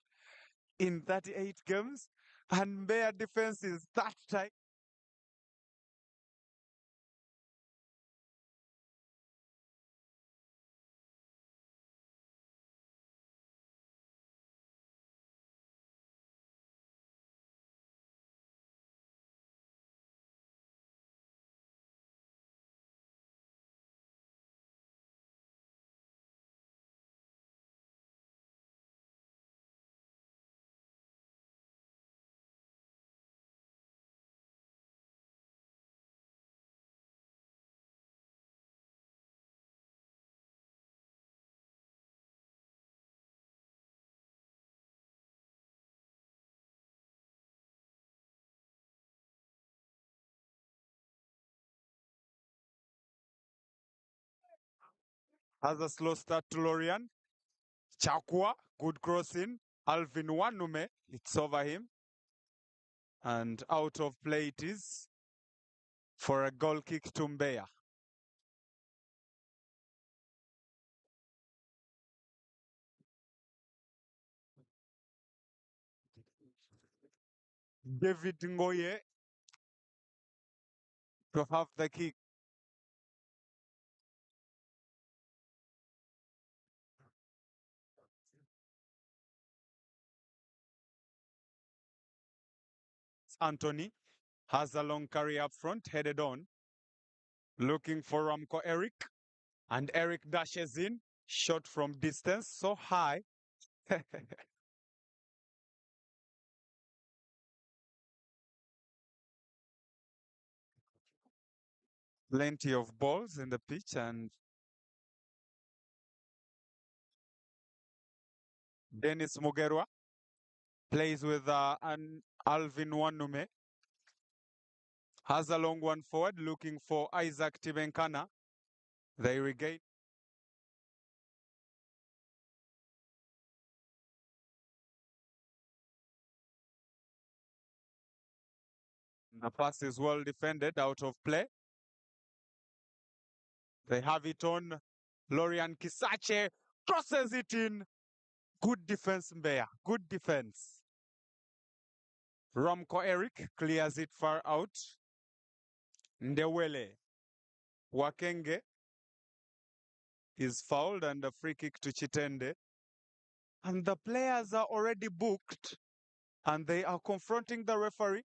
in 38 games. And Mbeya defense is that tight. Has a slow start to Lorian. Chakwa, good crossing. Alvin Wanume, it's over him. And out of play it is for a goal kick to Mbeya. David Ngoye to have the kick. Anthony has a long carry up front, headed on, looking for Ramco Eric. And Eric dashes in, shot from distance, so high. Plenty of balls in the pitch, and Dennis Mugerwa plays with an Alvin Wanume. Has a long one forward, looking for Isaac Tibenkana. They regain. The pass is well defended, out of play. They have it on. Lorian Kisache crosses it in. Good defense, Mbeya. Good defense. Ramco Eric clears it far out. Ndewele Wakenge is fouled and a free kick to Kitende. And the players are already booked and they are confronting the referee.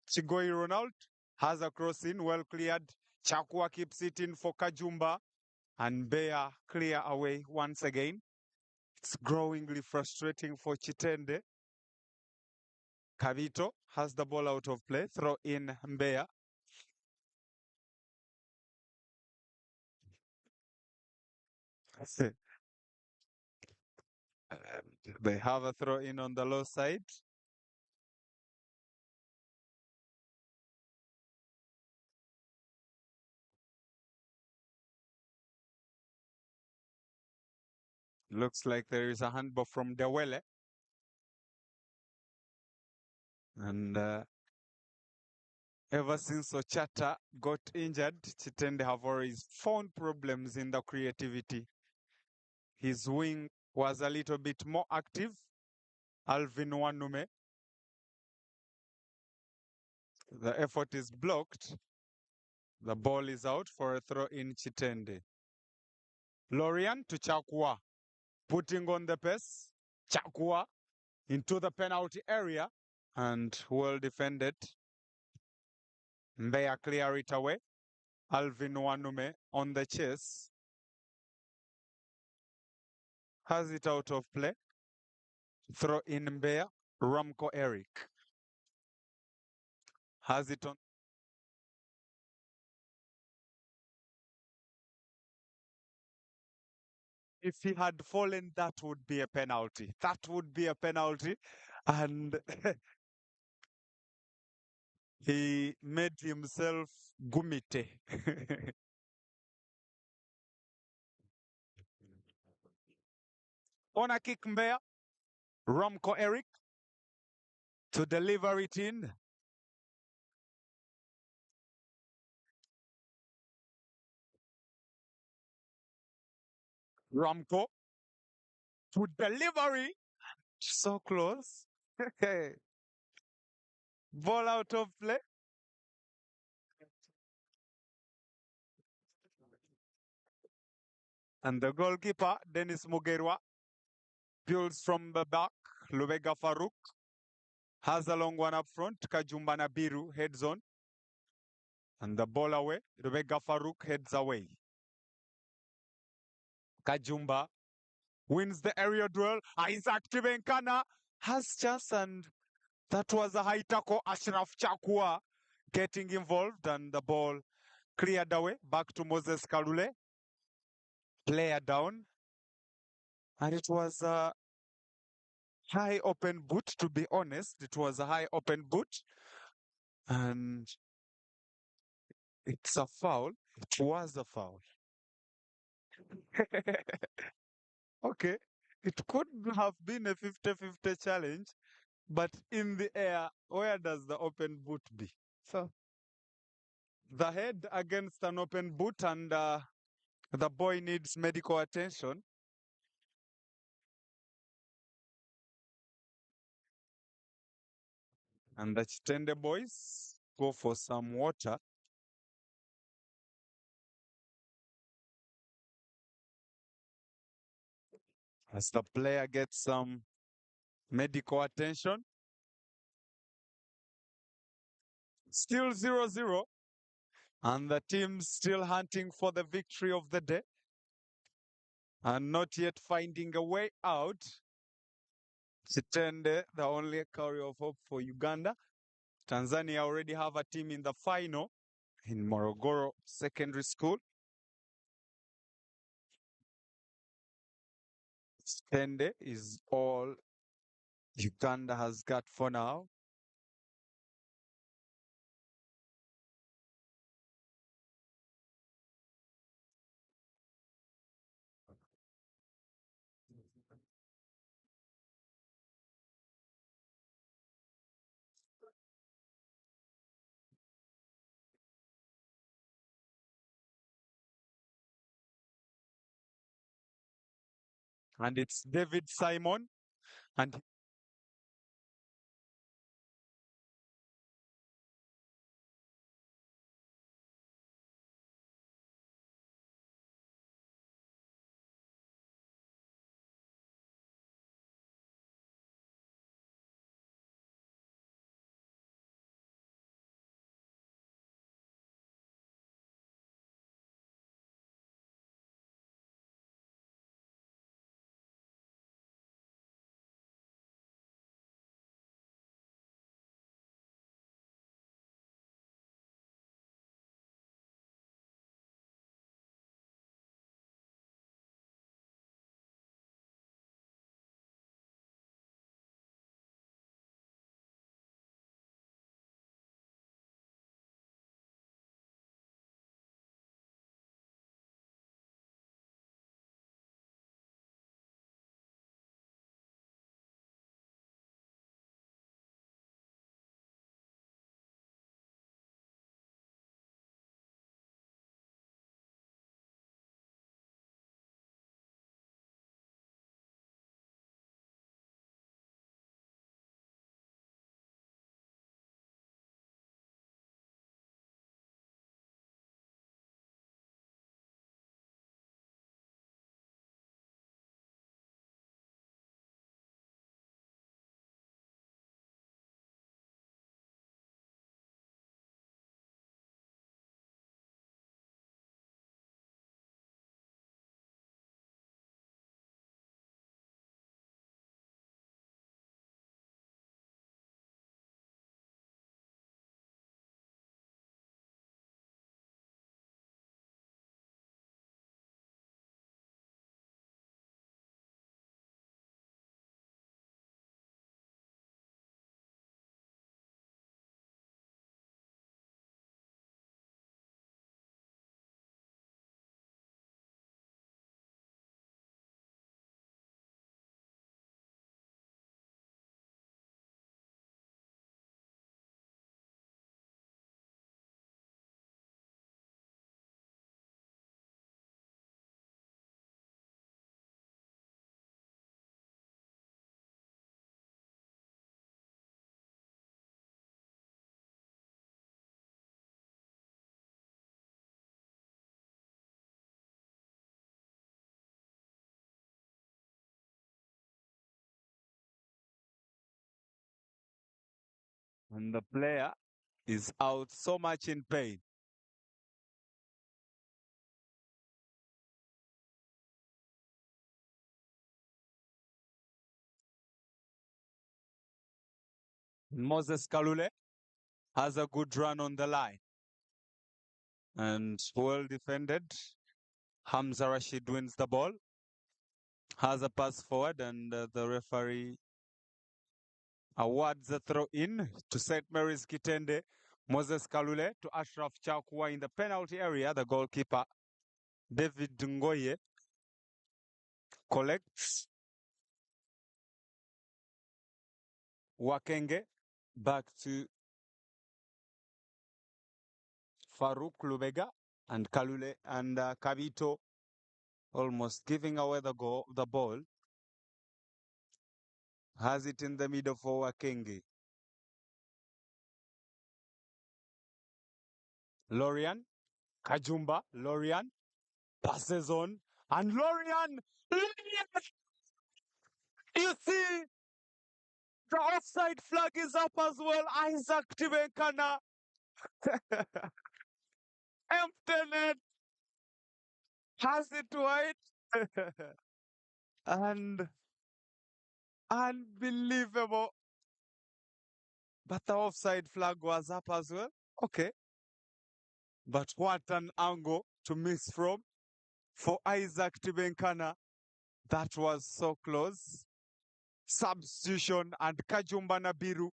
Chigoi Ronald has a cross in, well cleared. Chakwa keeps it in for Kajumba. And Mbeya clear away once again. It's growingly frustrating for Kitende. Kavito has the ball out of play. Throw in Mbeya. They have a throw in on the low side. Looks like there is a handball from Dewele. And ever since Ochata got injured, Kitende have always found problems in the creativity. His wing was a little bit more active. Alvin Wanume. The effort is blocked. The ball is out for a throw in Kitende. Lorian to Chakwa. Putting on the pace. Chakwa into the penalty area. And well defended. Mbeya clear it away. Alvin Wanume on the chase. Has it out of play. Throw in Mbeya. Ramco Eric. Has it on. If he had fallen, that would be a penalty. That would be a penalty. And he made himself gumite. On a kick, Mbeya. Ramco Eric to deliver it in. Ramco to delivery. So close. Ball out of play. And the goalkeeper, Dennis Mugerwa, builds from the back. Lubega Farouk has a long one up front. Kajumba Nabiru heads on. And the ball away. Lubega Farouk heads away. Kajumba wins the aerial duel. Isaac Tibenkana has chance, and that was a high tackle. Ashraf Chakwa getting involved, and the ball cleared away. Back to Moses Kalule. Player down. And it was a high open boot, to be honest. It was a high open boot. And it's a foul. It was a foul. Okay. It could have been a 50-50 challenge, but in the air, where does the open boot be? So the head against an open boot, and the boy needs medical attention. And the Kitende boys go for some water. As the player gets some medical attention. Still 0-0. And the team still hunting for the victory of the day. And not yet finding a way out. Kitende, the only carrier of hope for Uganda. Tanzania already have a team in the final in Morogoro Secondary School. Kitende is all Uganda has got for now. And it's David Simon. And the player is out so much in pain. Moses Kalule has a good run on the line. And well defended. Hamza Rashid wins the ball. Has a pass forward and the referee awards a throw in to St. Mary's Kitende. Moses Kalule to Ashraf Chakwa in the penalty area. The goalkeeper, David Ngoye, collects. Wakenge back to Farouk Lubega and Kalule and Kabito almost giving away the ball. Has it in the middle for Wakenge. Lorian, Kajumba, Lorian, passes on, and Lorian, you see, the offside flag is up as well. Isaac Tibenkana, empty net, has it wide, and unbelievable. But the offside flag was up as well. Okay. But what an angle to miss from for Isaac Tibenkana. That was so close. Substitution and Kajumba Nabiru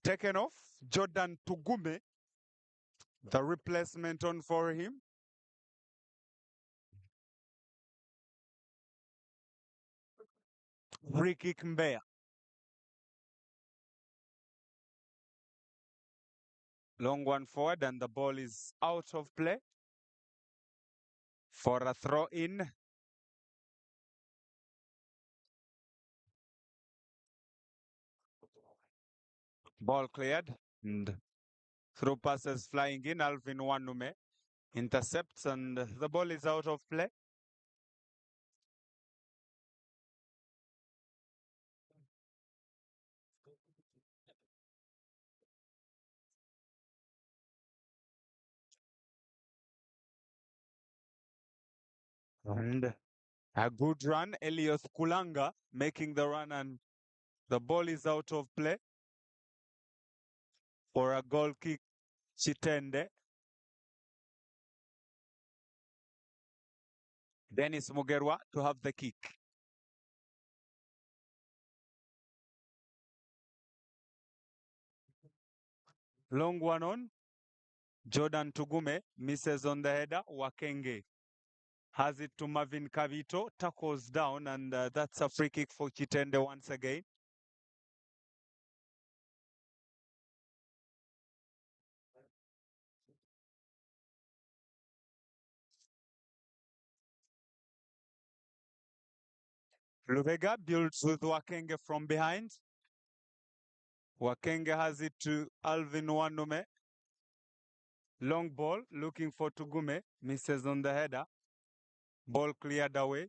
taken off. Jordan Tugume, the replacement on for him. Free kick Mbeya. Long one forward and the ball is out of play for a throw in. Ball cleared and through passes flying in. Alvin Wanume intercepts and the ball is out of play. And a good run. Elias Kulanga making the run and the ball is out of play for a goal kick. Kitende. Dennis Mugerwa to have the kick. Long one on. Jordan Tugume misses on the header. Wakenge has it to Marvin Kavito. Tackles down and that's a free kick for Kitende once again. Lubega builds with Wakenge from behind. Wakenge has it to Alvin Wanume. Long ball looking for Tugume. Misses on the header. Ball cleared away.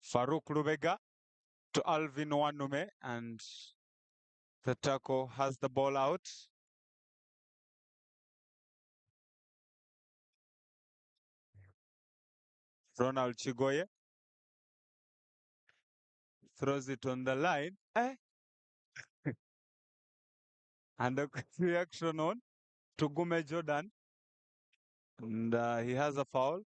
Farouk Lubega to Alvin Wanume and the tackle has the ball out. Ronald Chigoye throws it on the line. And the reaction on to Gume Jordan. And he has a foul.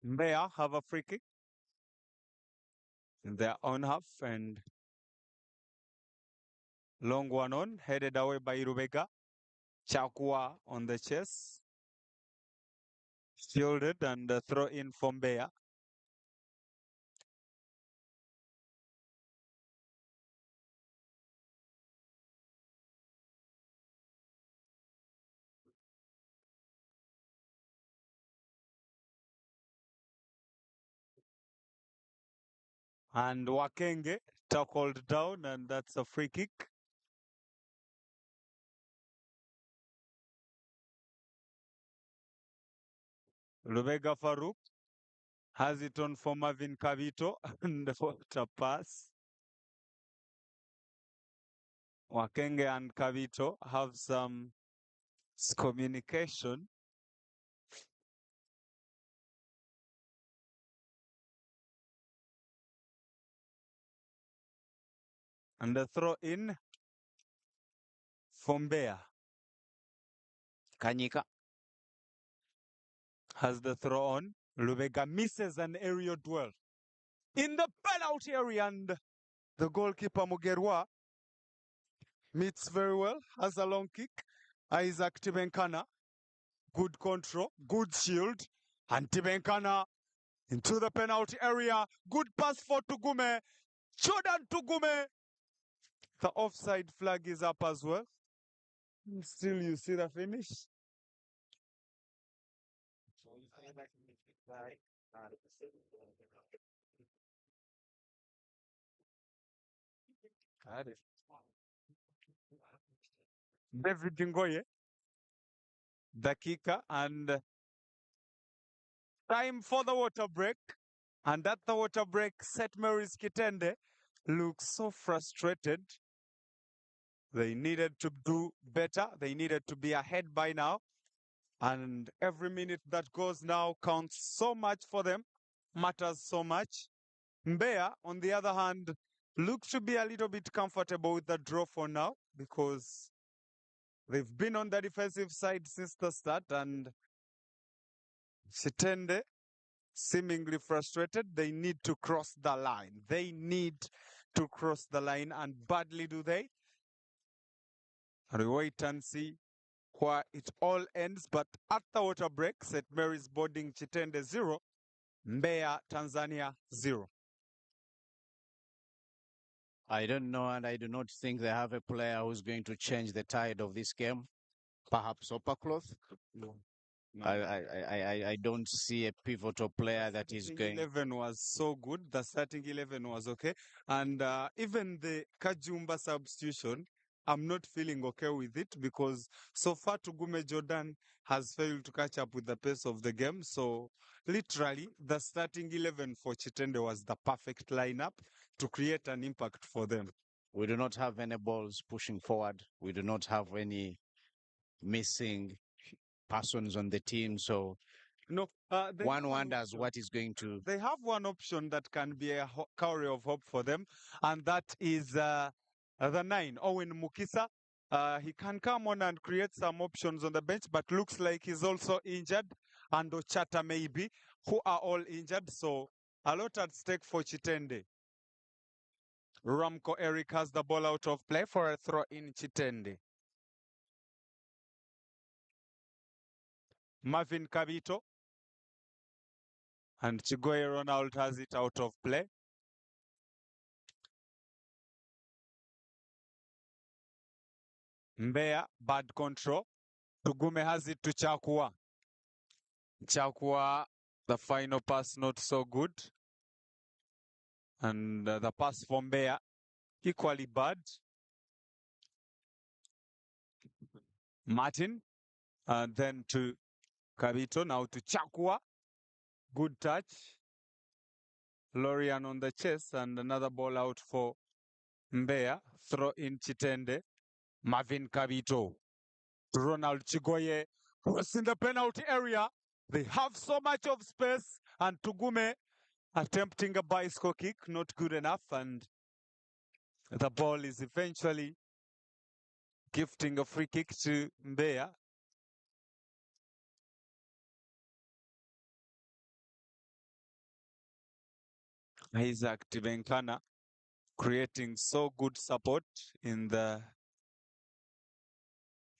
Mbeya have a free kick in their own half and long one on, headed away by Rubega. Chakwa on the chest. Fielded and throw in from Mbeya. And Wakenge tackled down and that's a free kick. Rubega Farouk has it on for Marvin Kavito and what a pass. Wakenge and Kavito have some communication. And the throw in from Mbeya. Kanyika Has the throw on. Lubega misses an aerial duel in the penalty area and the goalkeeper Mugerwa meets very well, has a long kick. Isaac Tibenkana, good control, good shield, and Tibenkana into the penalty area. Good pass for Tugume. Jordan Tugume. The offside flag is up as well. Still, you see the finish. David Ngoye, dakika, and time for the water break. And at the water break, St. Mary's Kitende looks so frustrated. They needed to do better. They needed to be ahead by now. And every minute that goes now counts so much for them, matters so much. Mbeya, on the other hand, looks to be a little bit comfortable with the draw for now because they've been on the defensive side since the start, and Kitende seemingly frustrated. They need to cross the line. They need to cross the line, and badly do they. And we wait and see where it all ends. But at the water break, St. Mary's boarding Kitende 0, Mbeya, Tanzania 0. I don't know, and I do not think they have a player who's going to change the tide of this game. Perhaps Opacloth. No. I don't see a pivotal player that is going. 11 was so good. The starting 11 was okay. And even the Kajumba substitution, I'm not feeling okay with it because so far Tugume Jordan has failed to catch up with the pace of the game. So literally, the starting 11 for Kitende was the perfect lineup to create an impact for them. We do not have any balls pushing forward. We do not have any missing persons on the team. So No, one wonders what is going to. They have one option that can be a carry of hope for them, and that is the 9, Owen Mukisa. He can come on and create some options on the bench, but looks like he's also injured, and Ochata maybe, who are all injured. So a lot at stake for Kitende. Ramco Eric has the ball out of play for a throw in Kitende. Marvin Kabito and Chigoye Ronald has it out of play. Mbeya, bad control. Tugume has it to Chakwa. Chakwa, the final pass not so good. And the pass from Mbeya, equally bad. Martin, and then to Kabito, now to Chakwa. Good touch. Lorian on the chest, and another ball out for Mbeya. Throw in Kitende. Marvin Kabito. Ronald Chigoye was in the penalty area. They have so much of space, and Tugume attempting a bicycle kick, not good enough, and the ball is eventually gifting a free kick to Mbeya. Isaac Tibenkana creating so good support in the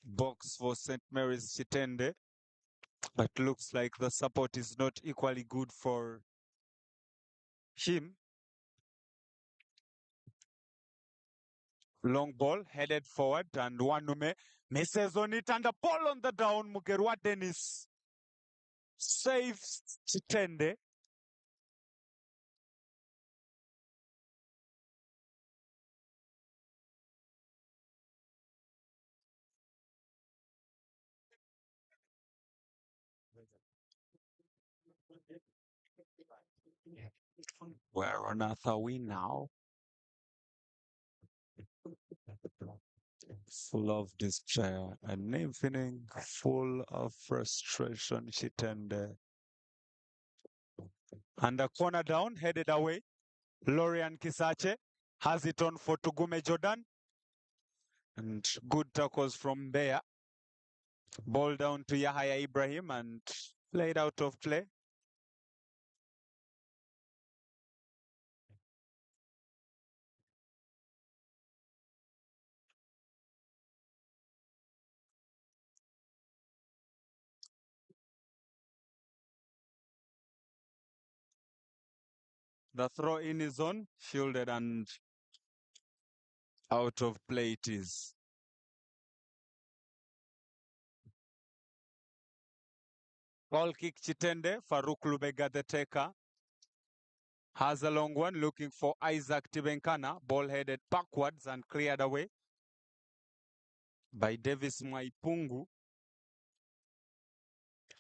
box for St. Mary's Kitende, but looks like the support is not equally good for him. Long ball headed forward, and Wanume misses on it, and the ball on the down. Mugerwa Dennis saves Kitende. We're on a win now. Full of despair, an evening full of frustration, Kitende. And the corner down, headed away. Lorian Kisache has it on for Tugume Jordan. And good tackles from Mbeya. Ball down to Yahya Ibrahim and played out of play. The throw in is on, shielded, and out of play it is. Ball kick Kitende, Farouk Lubega the taker. Has a long one, looking for Isaac Tibenkana. Ball headed backwards and cleared away by Davis Mwaipungu.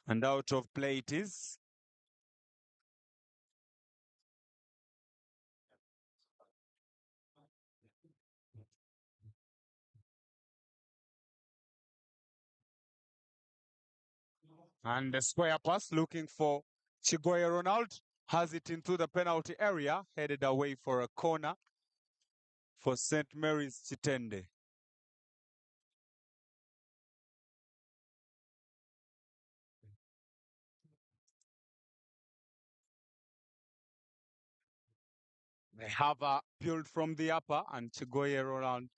And out of play it is. And the square pass looking for Chigoye Ronald. Has it into the penalty area, headed away for a corner for St. Mary's Kitende. They have a build from the upper, and Chigoye Ronald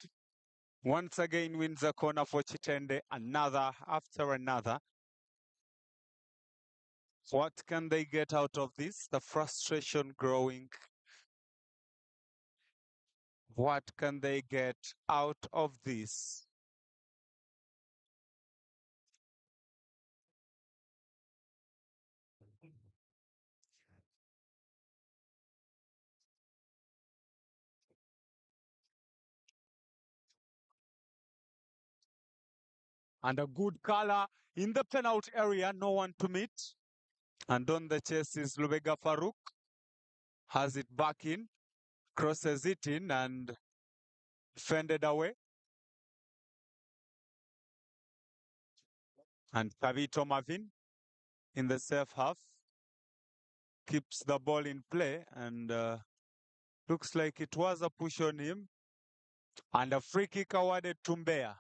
once again wins a corner for Kitende, another after another. What can they get out of this? The frustration growing. What can they get out of this? And a good color in the penalty area, no one to meet. And on the chase is Lubega Farouk. Has it back in, crosses it in and fended away. And Kavito Marvin in the safe half keeps the ball in play, and looks like it was a push on him. And a free kick awarded to Mbeya.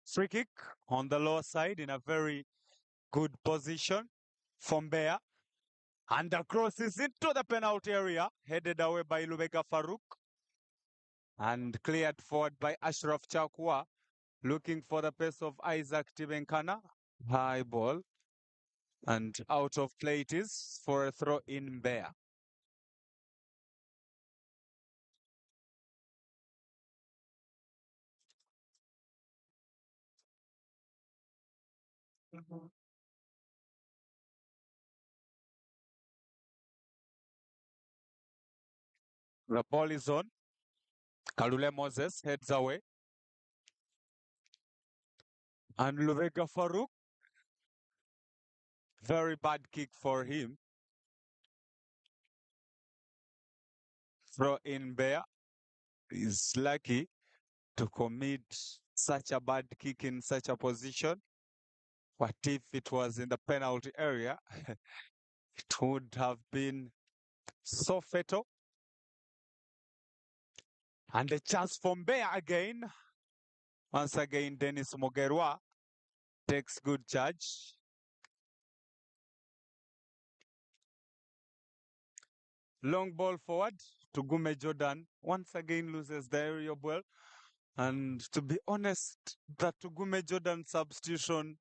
Free kick on the lower side in a very good position from Mbeya. And the cross is into the penalty area, headed away by Lubega Farouk. And cleared forward by Ashraf Chakwa, looking for the pace of Isaac Tibenkana. High ball. And out of play it is for a throw in Mbeya. The ball is on. Kalule Moses heads away. And Lubega Farouk, very bad kick for him. Throw in Mbeya. Is lucky to commit such a bad kick in such a position. What if it was in the penalty area? It would have been so fatal. And the chance from Mbeya again. Once again, Dennis Mogerwa takes good charge. Long ball forward to Gume Jordan. Once again loses the aerial ball. And to be honest, that Gume Jordan substitution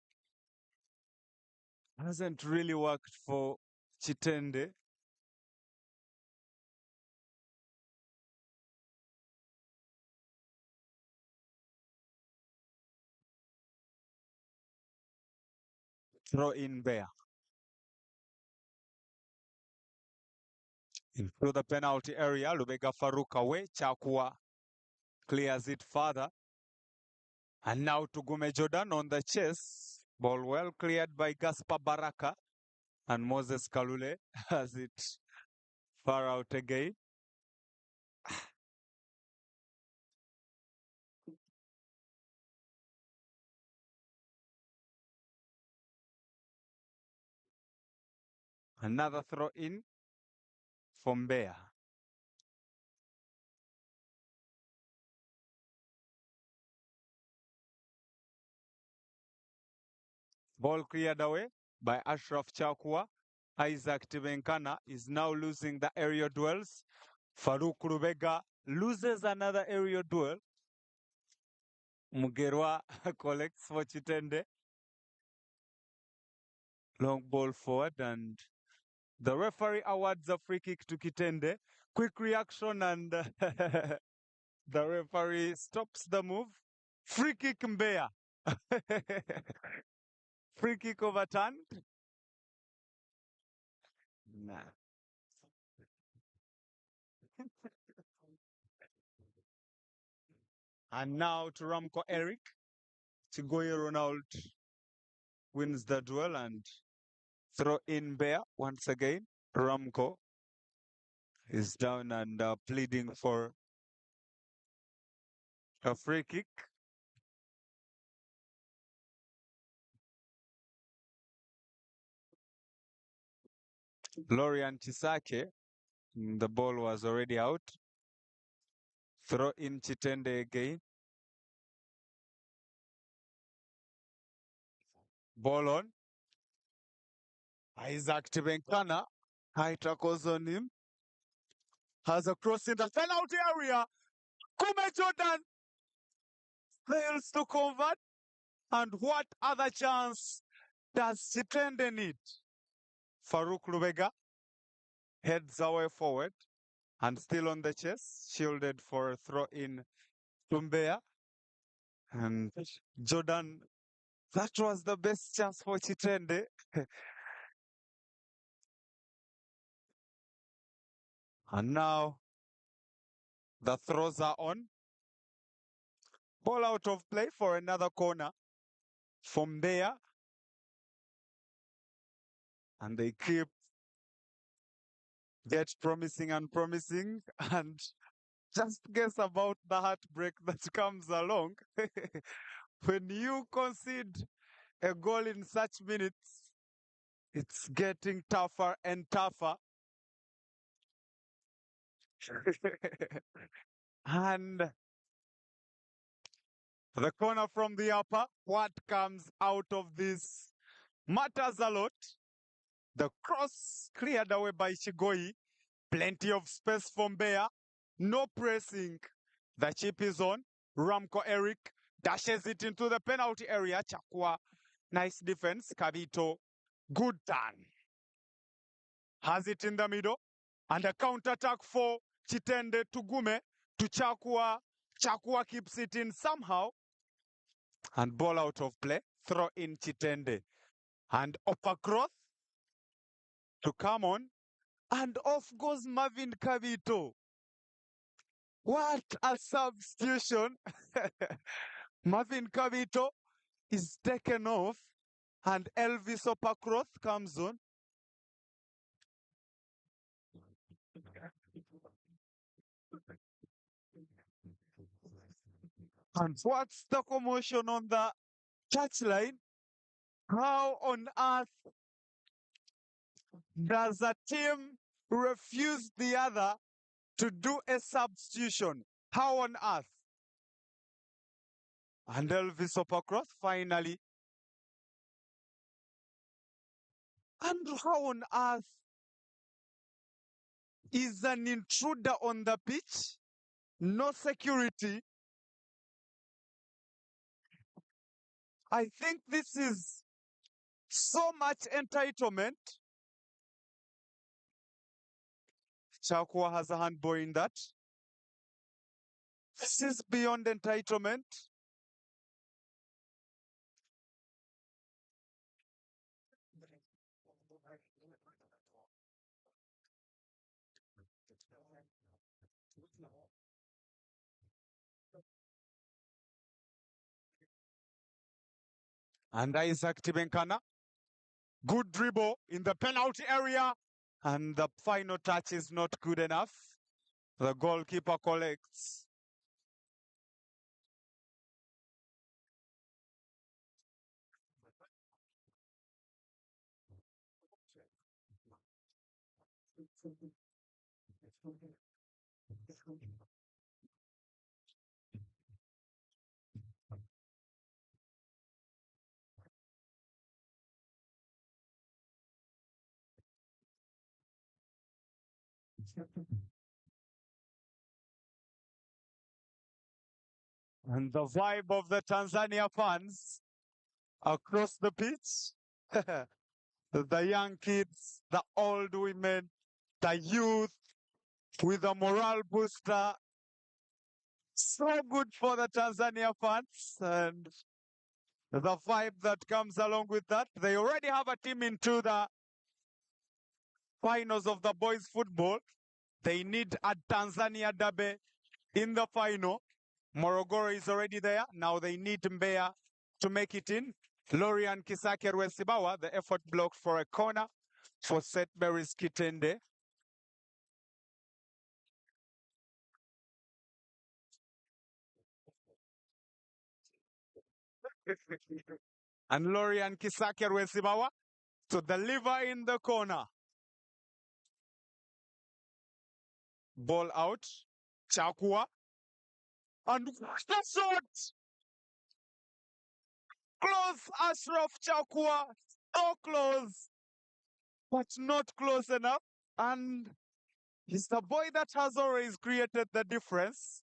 hasn't really worked for Kitende. Throw in Mbeya. Into the penalty area, Lubega Farouk away. Chakwa clears it further. And now to Gume Jordan on the chase. Ball well cleared by Gaspar Baraka. And Moses Kalule has it far out again. Another throw in from Mbeya. Ball cleared away by Ashraf Chakwa. Isaac Tibenkana is now losing the aerial duels. Farouk Rubega loses another aerial duel. Mugerwa collects for Kitende. Long ball forward, and the referee awards a free kick to Kitende. Quick reaction, and the referee stops the move. Free kick Mbeya. Free kick overturned. Nah. And now to Ramco Eric. Chigoye Ronald wins the duel and throw in Mbeya once again. Ramco is down and pleading for a free kick. Lorian Chisake, the ball was already out. Throw in Kitende again. Ball on. Isaac Tibenkana, high tackles on him. Has a cross in the penalty area. Kume Jordan fails to convert. And what other chance does Kitende need? Farouk Lubega heads away forward and still on the chest, shielded for a throw in to Mbeya. And Jordan, that was the best chance for Kitende. And now the throws are on. Ball out of play for another corner from Mbeya. And they keep get promising and promising, and just guess about the heartbreak that comes along when you concede a goal in such minutes. It's getting tougher and tougher. And the corner from the upper, what comes out of this matters a lot. The cross cleared away by Chigoi. Plenty of space from Mbeya. No pressing. The chip is on. Ramco Eric dashes it into the penalty area. Chakwa, nice defense. Kabito, good turn. Has it in the middle. And a counter-attack for Kitende to Gume to Chakwa. Chakwa keeps it in somehow. And ball out of play. Throw in Kitende. And upper cross to come on. And off goes Marvin Kabito. What a substitution. Marvin Kabito is taken off and Elvis Opakroth comes on. And what's the commotion on the touchline? How on earth does a team refuse the other to do a substitution? How on earth? And Elvis Opakroth finally. And how on earth is an intruder on the pitch? No security. I think this is so much entitlement. Chakwa has a handball in that. This is beyond entitlement. And Isaac Tibenkana, good dribble in the penalty area. And the final touch is not good enough. The goalkeeper collects. And the vibe of the Tanzania fans across the pitch. The young kids, the old women, the youth with a morale booster. So good for the Tanzania fans and the vibe that comes along with that. They already have a team into the finals of the boys football. They need a Tanzania derby in the final. Morogoro is already there. Now they need Mbeya to make it in. Lorian Kisake Rwesibawa, the effort blocked for a corner for St. Mary's Kitende. And Lorian Kisake Rwesibawa to deliver in the corner. Ball out. Chakua. And the shot! Close, Ashraf Chakua. So close, but not close enough. And he's the boy that has always created the difference.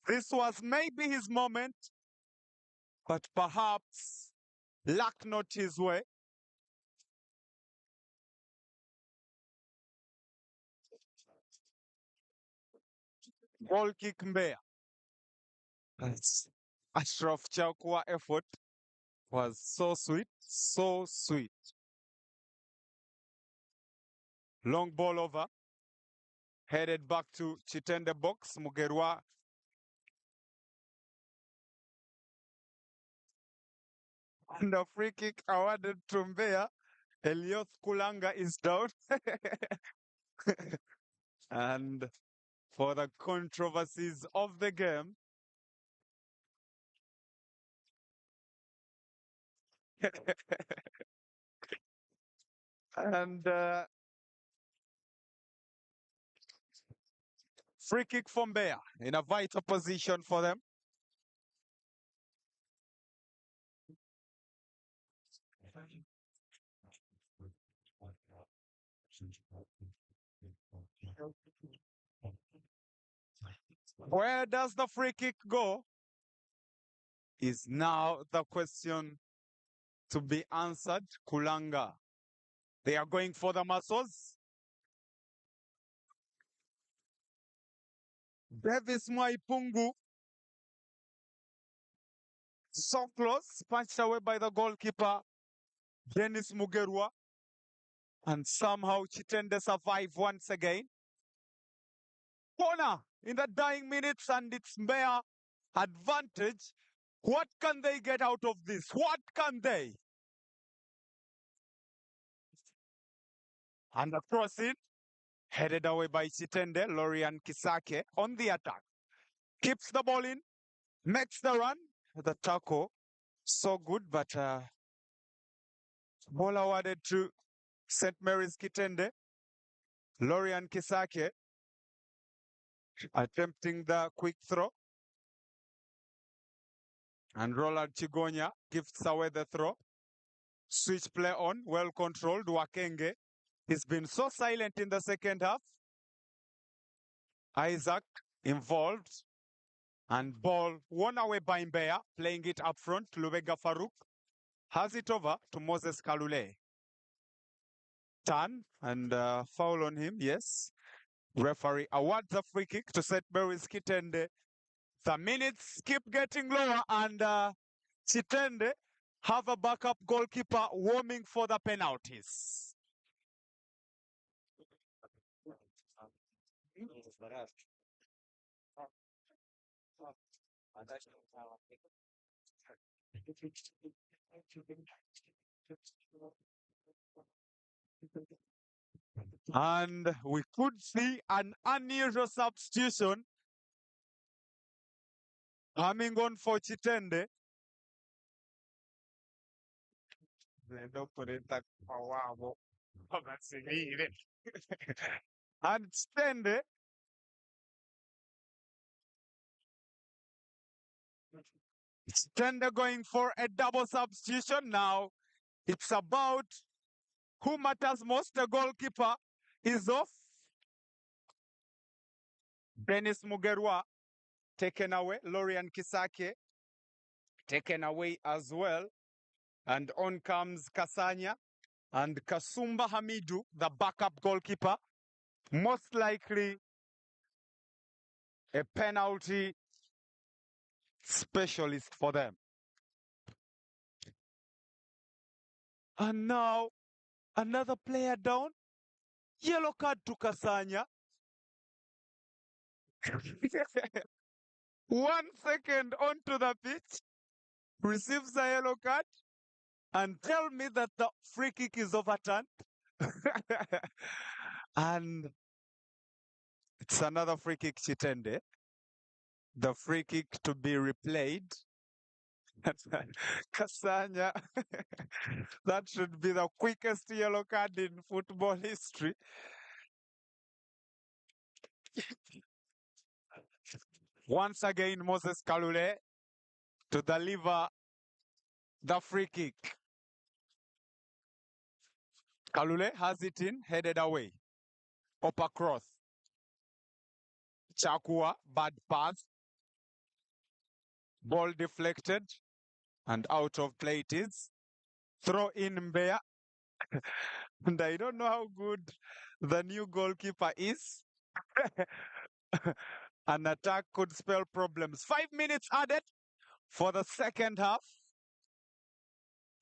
This was maybe his moment, but perhaps luck not his way. Goal kick Mbeya. That's Ashraf Chakua effort was so sweet, so sweet. Long ball over, headed back to Kitende box. Mugerwa and a free kick awarded to Mbeya. Elioth Kulanga is down. And for the controversies of the game, and free kick from Mbeya in a vital position for them. Where does the free kick go? Is now the question to be answered. Kulanga. They are going for the muscles. Davis Mwaipungu. So close, punched away by the goalkeeper, Dennis Mugerwa. And somehow Kitende survive once again. Corner in the dying minutes, and it's Mbeya advantage. What can they get out of this? What can they? And the crossing, headed away by Kitende, Lorian Kisake on the attack. Keeps the ball in, makes the run. The tackle, so good, but ball awarded to St. Mary's Kitende. Lorian Kisake attempting the quick throw. And Roland Chigonya gives away the throw. Switch play on, well controlled. Wakenge. He's been so silent in the second half. Isaac involved. And ball won away by Mbeya, playing it up front. Lubega Farouk has it over to Moses Kalule. Turn and foul on him, yes. Referee awards a free kick to St. Mary's Kitende. The minutes keep getting lower, and Kitende have a backup goalkeeper warming for the penalties. And we could see an unusual substitution coming on for Kitende. And Kitende going for a double substitution now. It's about who matters most. The goalkeeper is off. Dennis Mugerwa taken away. Lorian Kisake taken away as well. And on comes Kasanya and Kasumba Hamidu, the backup goalkeeper. Most likely a penalty specialist for them. And now another player down. Yellow card to Kasanya. 1 second onto the pitch. Receives a yellow card. And tell me that the free kick is overturned. And it's another free kick, Kitende. The free kick to be replayed. Kasanya. That should be the quickest yellow card in football history. Once again, Moses Kalule to deliver the free kick. Kalule has it in, headed away. Upper cross. Chakua, bad pass. Ball deflected and out of play it is. Throw in Mbeya. And I don't know how good the new goalkeeper is. An attack could spell problems. 5 minutes added for the second half.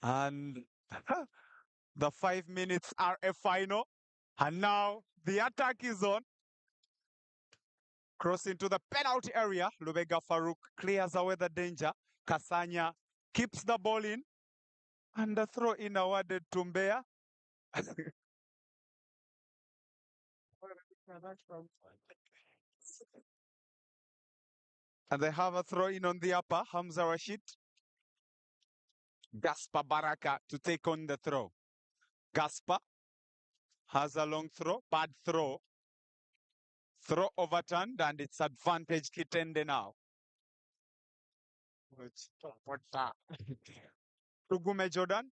And the 5 minutes are a final. And now the attack is on. Cross into the penalty area. Lubega Farouk clears away the danger. Kasanya keeps the ball in. And the throw in awarded to Mbeya. And they have a throw in on the upper. Hamza Rashid. Gaspar Baraka to take on the throw. Gaspar has a long throw. Bad throw. Throw overturned and it's advantage Kitende now. Tugume Jordan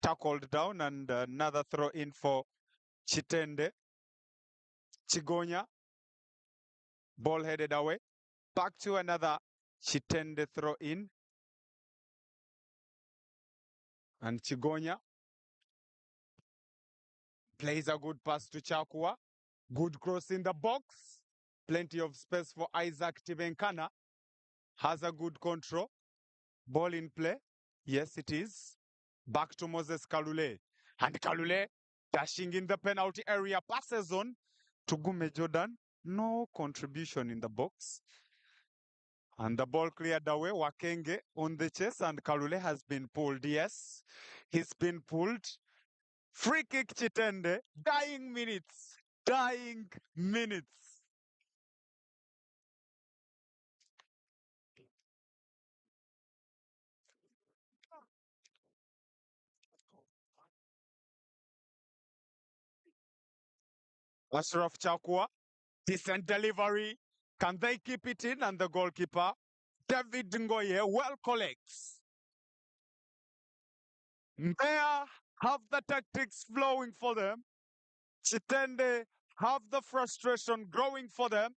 tackled down and another throw in for Kitende. Chigonya. Ball headed away. Back to another Kitende throw in. And Chigonya plays a good pass to Chakua. Good cross in the box. Plenty of space for Isaac Tibenkana. Has a good control. Ball in play. Yes, it is. Back to Moses Kalule. And Kalule dashing in the penalty area. Passes on to Gume Jordan. No contribution in the box. And the ball cleared away. Wakenge on the chase. And Kalule has been pulled. Yes, he's been pulled. Free kick Kitende. Dying minutes. Dying minutes. Ashraf Chakwa. Decent delivery. Can they keep it in? And the goalkeeper, David Ngoye, well collects. Mbeya have the tactics flowing for them. Kitende have the frustration growing for them.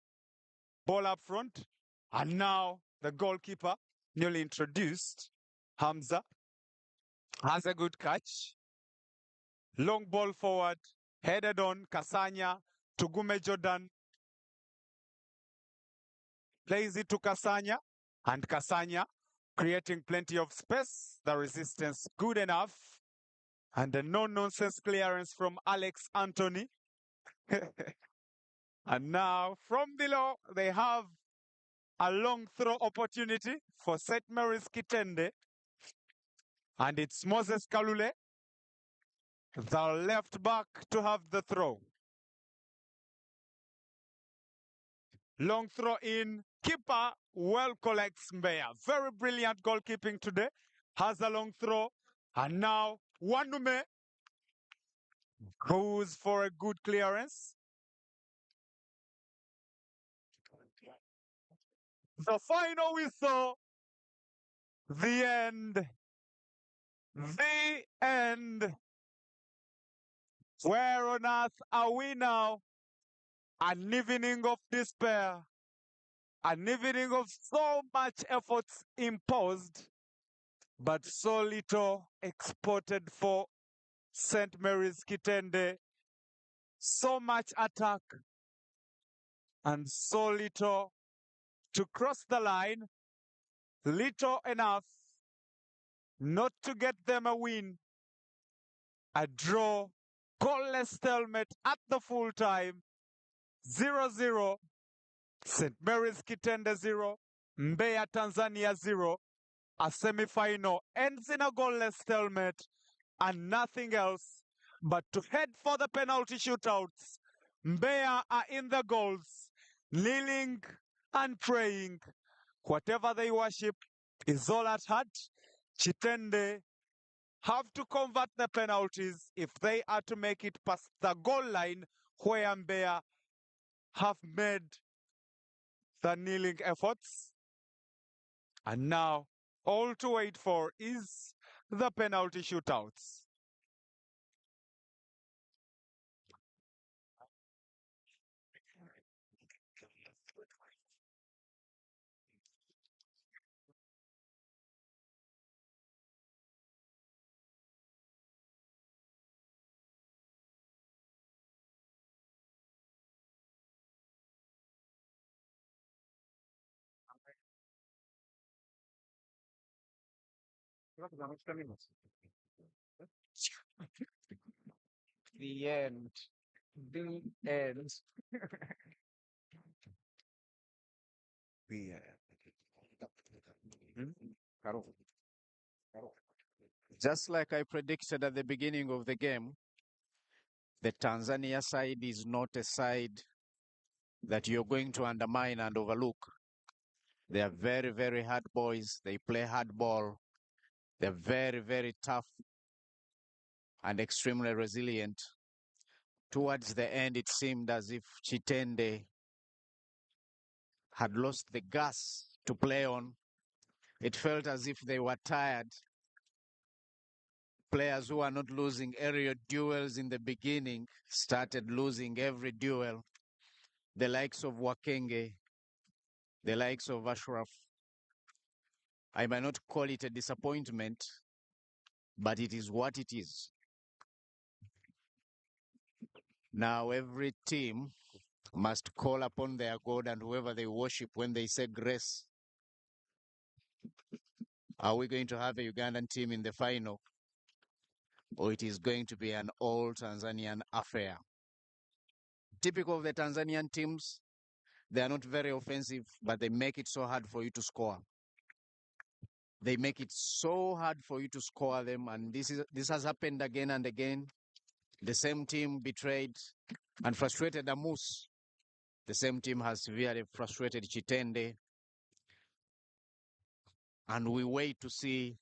Ball up front. And now the goalkeeper, newly introduced, Hamza, has a good catch. Long ball forward, headed on. Kasanya to Gume Jordan. Plays it to Kasanya. And Kasanya creating plenty of space. The resistance good enough. And a no-nonsense clearance from Alex Anthony. And now from below, they have a long throw opportunity for St. Mary's Kitende. And it's Moses Kalule, the left back, to have the throw. Long throw in. Keeper well collects Mbeya. Very brilliant goalkeeping today. Has a long throw. And now Wanume goes for a good clearance. The final whistle. The end. The end. Where on earth are we now? An evening of despair. An evening of so much efforts imposed, but so little exported for St. Mary's Kitende. So much attack and so little to cross the line, little enough not to get them a win. A draw, goalless stalemate at the full time, 0-0. St. Mary's Kitende 0, Mbeya Tanzania 0. A semi-final ends in a goalless stalemate and nothing else but to head for the penalty shootouts. Mbeya are in the goals, kneeling and praying. Whatever they worship is all at heart. Kitende have to convert the penalties if they are to make it past the goal line where Mbeya have made the kneeling efforts. And now all to wait for is the penalty shootouts. The end. The end. The end. Just like I predicted at the beginning of the game, the Tanzania side is not a side that you're going to undermine and overlook. They are very, very hard boys. They play hard ball. They're very, very tough and extremely resilient. Towards the end, it seemed as if Kitende had lost the gas to play on. It felt as if they were tired. Players who are not losing aerial duels in the beginning started losing every duel. The likes of Wakenge, the likes of Ashraf. I might not call it a disappointment, but it is what it is. Now every team must call upon their God and whoever they worship when they say grace. Are we going to have a Ugandan team in the final? Or it is going to be an all Tanzanian affair? Typical of the Tanzanian teams, they are not very offensive, but they make it so hard for you to score. They make it so hard for you to score them, and this has happened again and again. The same team betrayed and frustrated Amus. The same team has severely frustrated Kitende. And we wait to see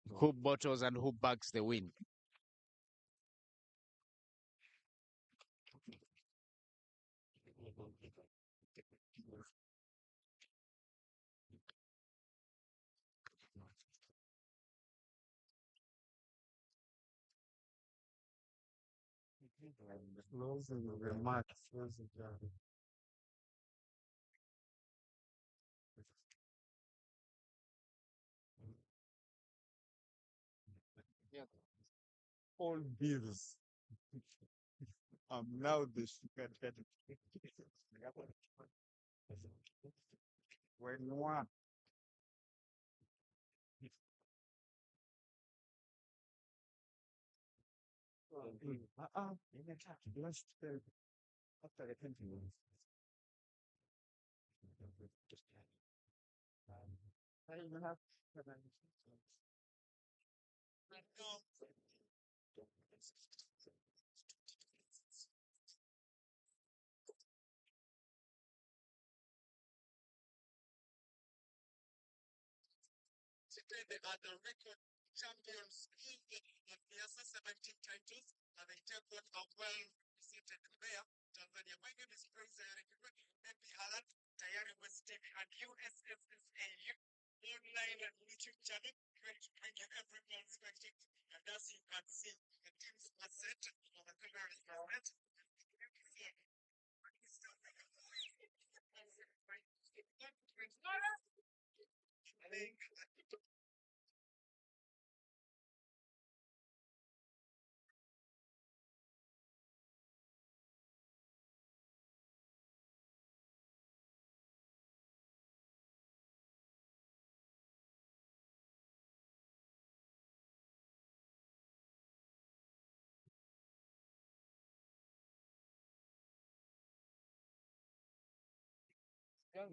who bottles and who bags the win. All bills. I'm now the sugar daddy. When one. Let's tell after the country. I have Today they are the record champions in the Feassa 17 titles, and they take on a well-seated Mbeya, Tanzania. My name is Feassa MP Halat, Tayari West TV, and USSSA online and YouTube channel. Trying to bring you every perspective, and as you can see, the teams are set for the camera is set.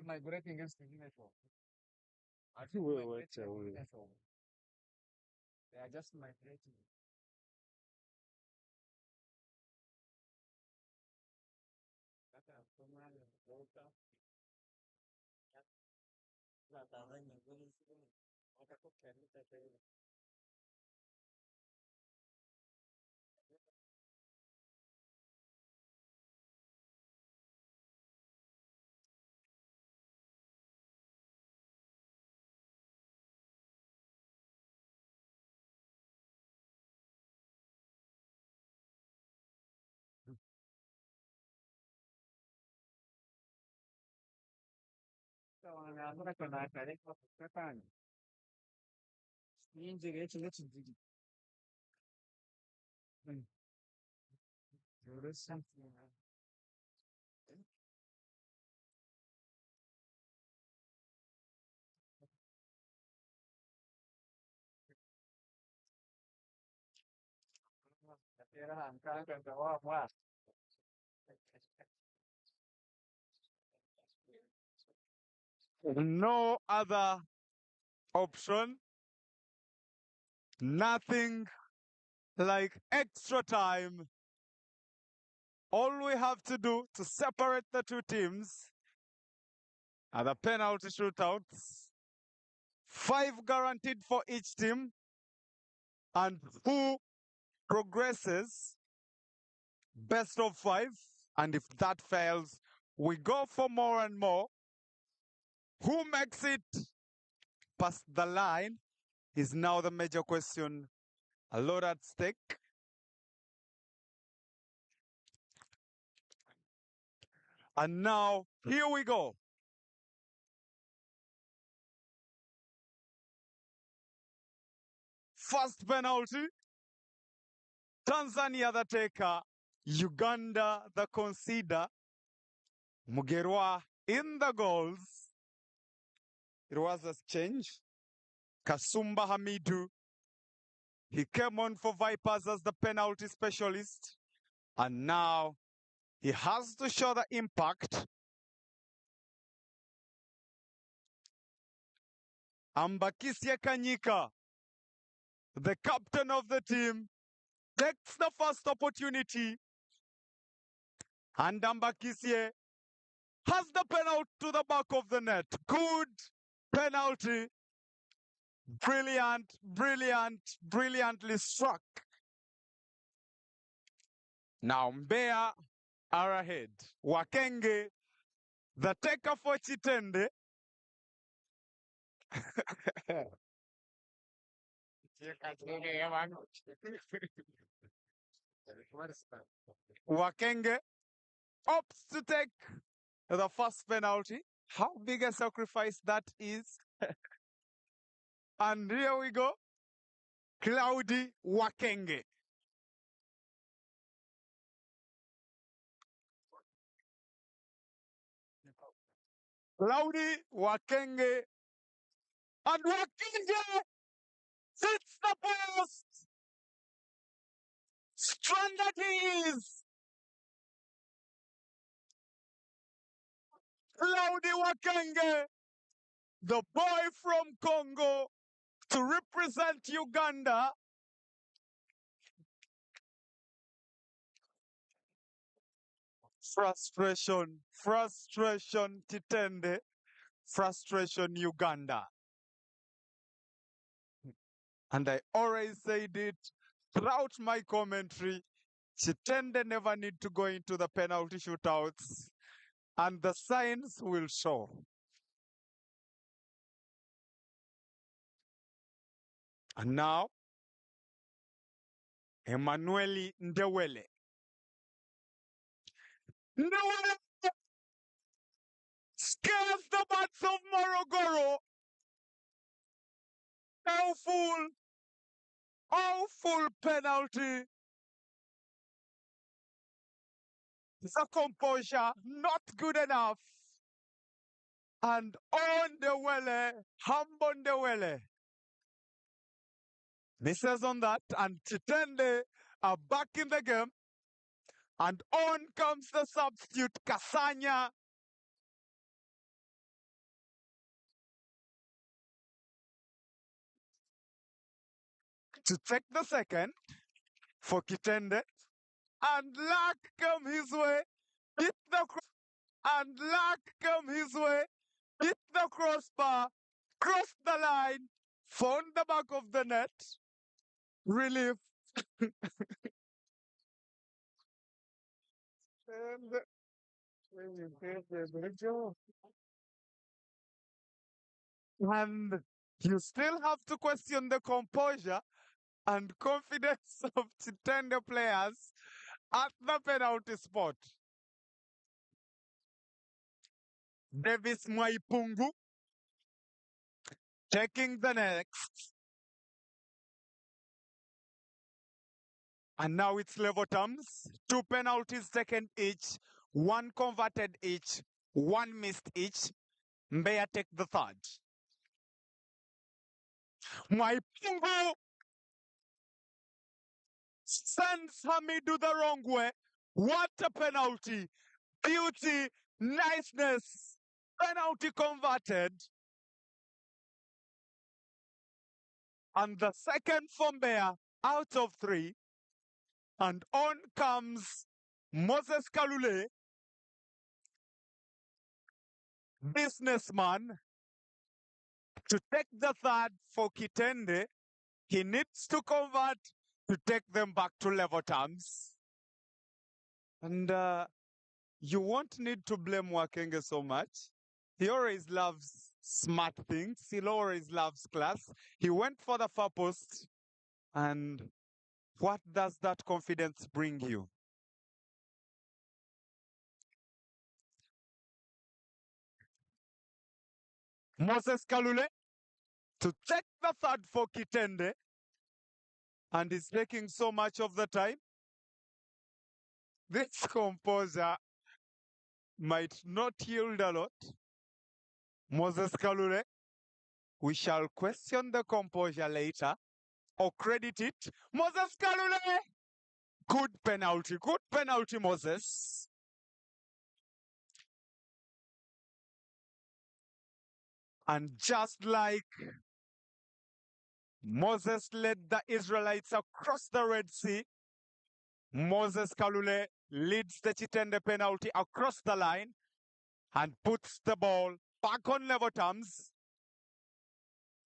migrating against the uniform. They are just migrating. No other option, nothing like extra time. All we have to do to separate the two teams are the penalty shootouts. 5 guaranteed for each team. And who progresses, best of 5. And if that fails, we go for more and more. Who makes it past the line is now the major question. A lot at stake. And now, here we go. First penalty. Tanzania the taker. Uganda the conceder. Mugerwa in the goals. It was a change. Kasumba Hamidu. He came on for Vipers as the penalty specialist. And now he has to show the impact. Ambakisye Kanyika, the captain of the team, takes the first opportunity. And Ambakisye has the penalty to the back of the net. Good penalty. Brilliant, brilliant, brilliantly struck. Now Mbeya are ahead. Wakenge, the taker for Kitende. Wakenge opts to take the first penalty. How big a sacrifice that is. And here we go. Cloudy Wakenge. Cloudy Wakenge. And Wakenge hits the post. Stranded he is. Cloudy Wakenge, the boy from Congo, to represent Uganda. Frustration, frustration, Kitende, frustration, Uganda. And I always said it throughout my commentary, Kitende never need to go into the penalty shootouts, and the signs will show. And now, Emmanuel Ndewele. Ndewele scares the bats of Morogoro. Awful penalty. The composure, not good enough. And on Ndewele, humble Ndewele. Misses on that, and Kitende are back in the game. And on comes the substitute, Kasanya. to take the second for Kitende. And luck come his way. Hit the and luck come his way. Hit the crossbar. Cross the line. Found the back of the net. Relief. And you still have to question the composure and confidence of Kitende players at the penalty spot. Davis Mwaipungu taking the next. And now it's level terms. 2 penalties taken each, 1 converted each, 1 missed each. Mbeya take the third. Mwaipungu sends Hamidu the wrong way. What a penalty. Beauty, niceness. Penalty converted. And the second for Mbeya out of 3. And on comes Moses Kalule, businessman, to take the third for Kitende. He needs to convert to take them back to level terms. And you won't need to blame Wakenge so much. He always loves smart things. He always loves class. He went for the far post. And what does that confidence bring you? Moses Kalule to take the third for Kitende. And he's taking so much of the time. This composure might not yield a lot. Moses Kalule, we shall question the composure later or credit it. Moses Kalule, good penalty, Moses. And just like Moses led the Israelites across the Red Sea, Moses Kalule leads the Kitende penalty across the line and puts the ball back on level terms.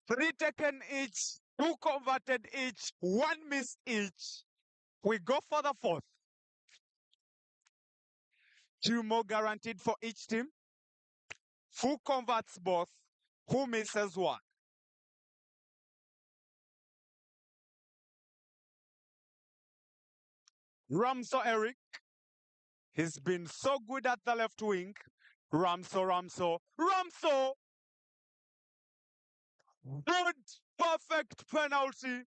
3 taken each, 2 converted each, 1 missed each. We go for the fourth. 2 more guaranteed for each team. Who converts both? Who misses one? Ramso Eric. He's been so good at the left wing. Ramso. Good, perfect penalty.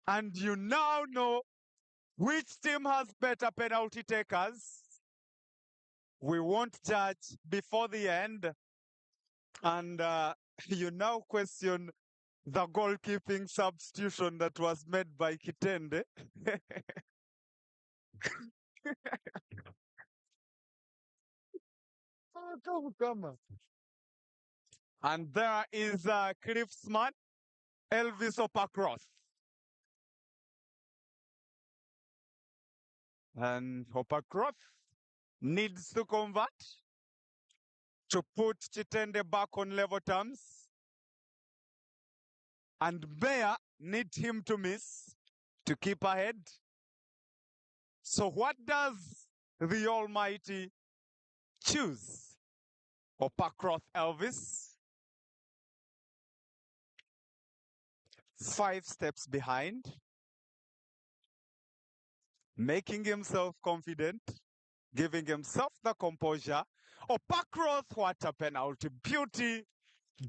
And you now know which team has better penalty takers. We won't judge before the end. And you now question the goalkeeping substitution that was made by Kitende. Come on. And there is Cliff's man, Elvis Opacross. And Opacross needs to convert to put Kitende back on level terms. And Mbeya need him to miss to keep ahead. So what does the Almighty choose? Opacross Elvis, 5 steps behind, making himself confident, giving himself the composure. Opacross, what a penalty. Beauty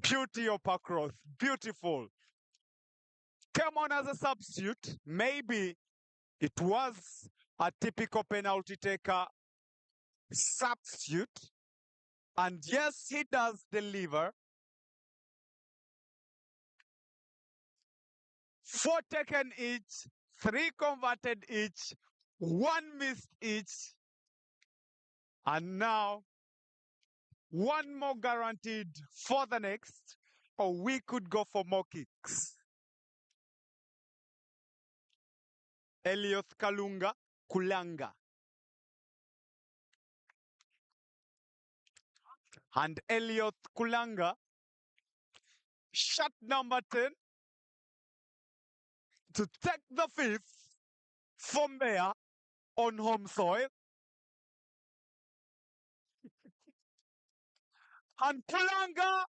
Opacross, beautiful. Came on as a substitute. Maybe it was a typical penalty taker substitute. And yes, he does deliver. 4 taken each, 3 converted each, 1 missed each. And now 1 more guaranteed for the next, or we could go for more kicks. Elioth Kulanga. And Elioth Kulanga shot number 10 to take the fifth from Mbeya on home soil. And Kulanga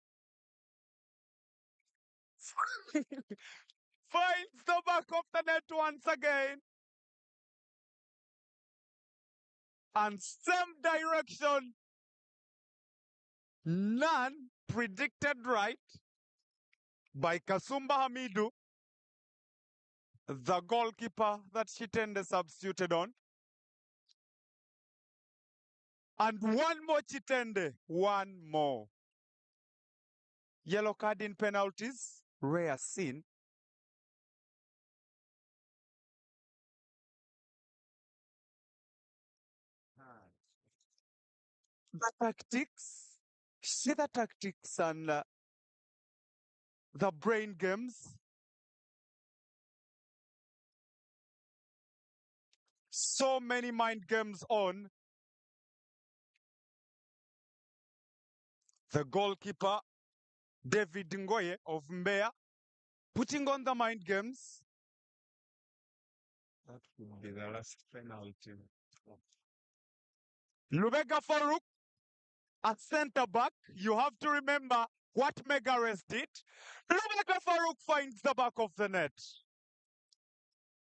finds the back of the net once again. And same direction. None predicted right by Kasumba Hamidu, the goalkeeper that Kitende substituted on. And one more Kitende, one more. Yellow card in penalties, rare scene. The tactics, see the tactics and the brain games. So many mind games on. The goalkeeper, David Ngoye of Mbeya, putting on the mind games. That would be the last penalty. Lubega Farouk at center back. You have to remember what Megares did. Lubega Farouk finds the back of the net.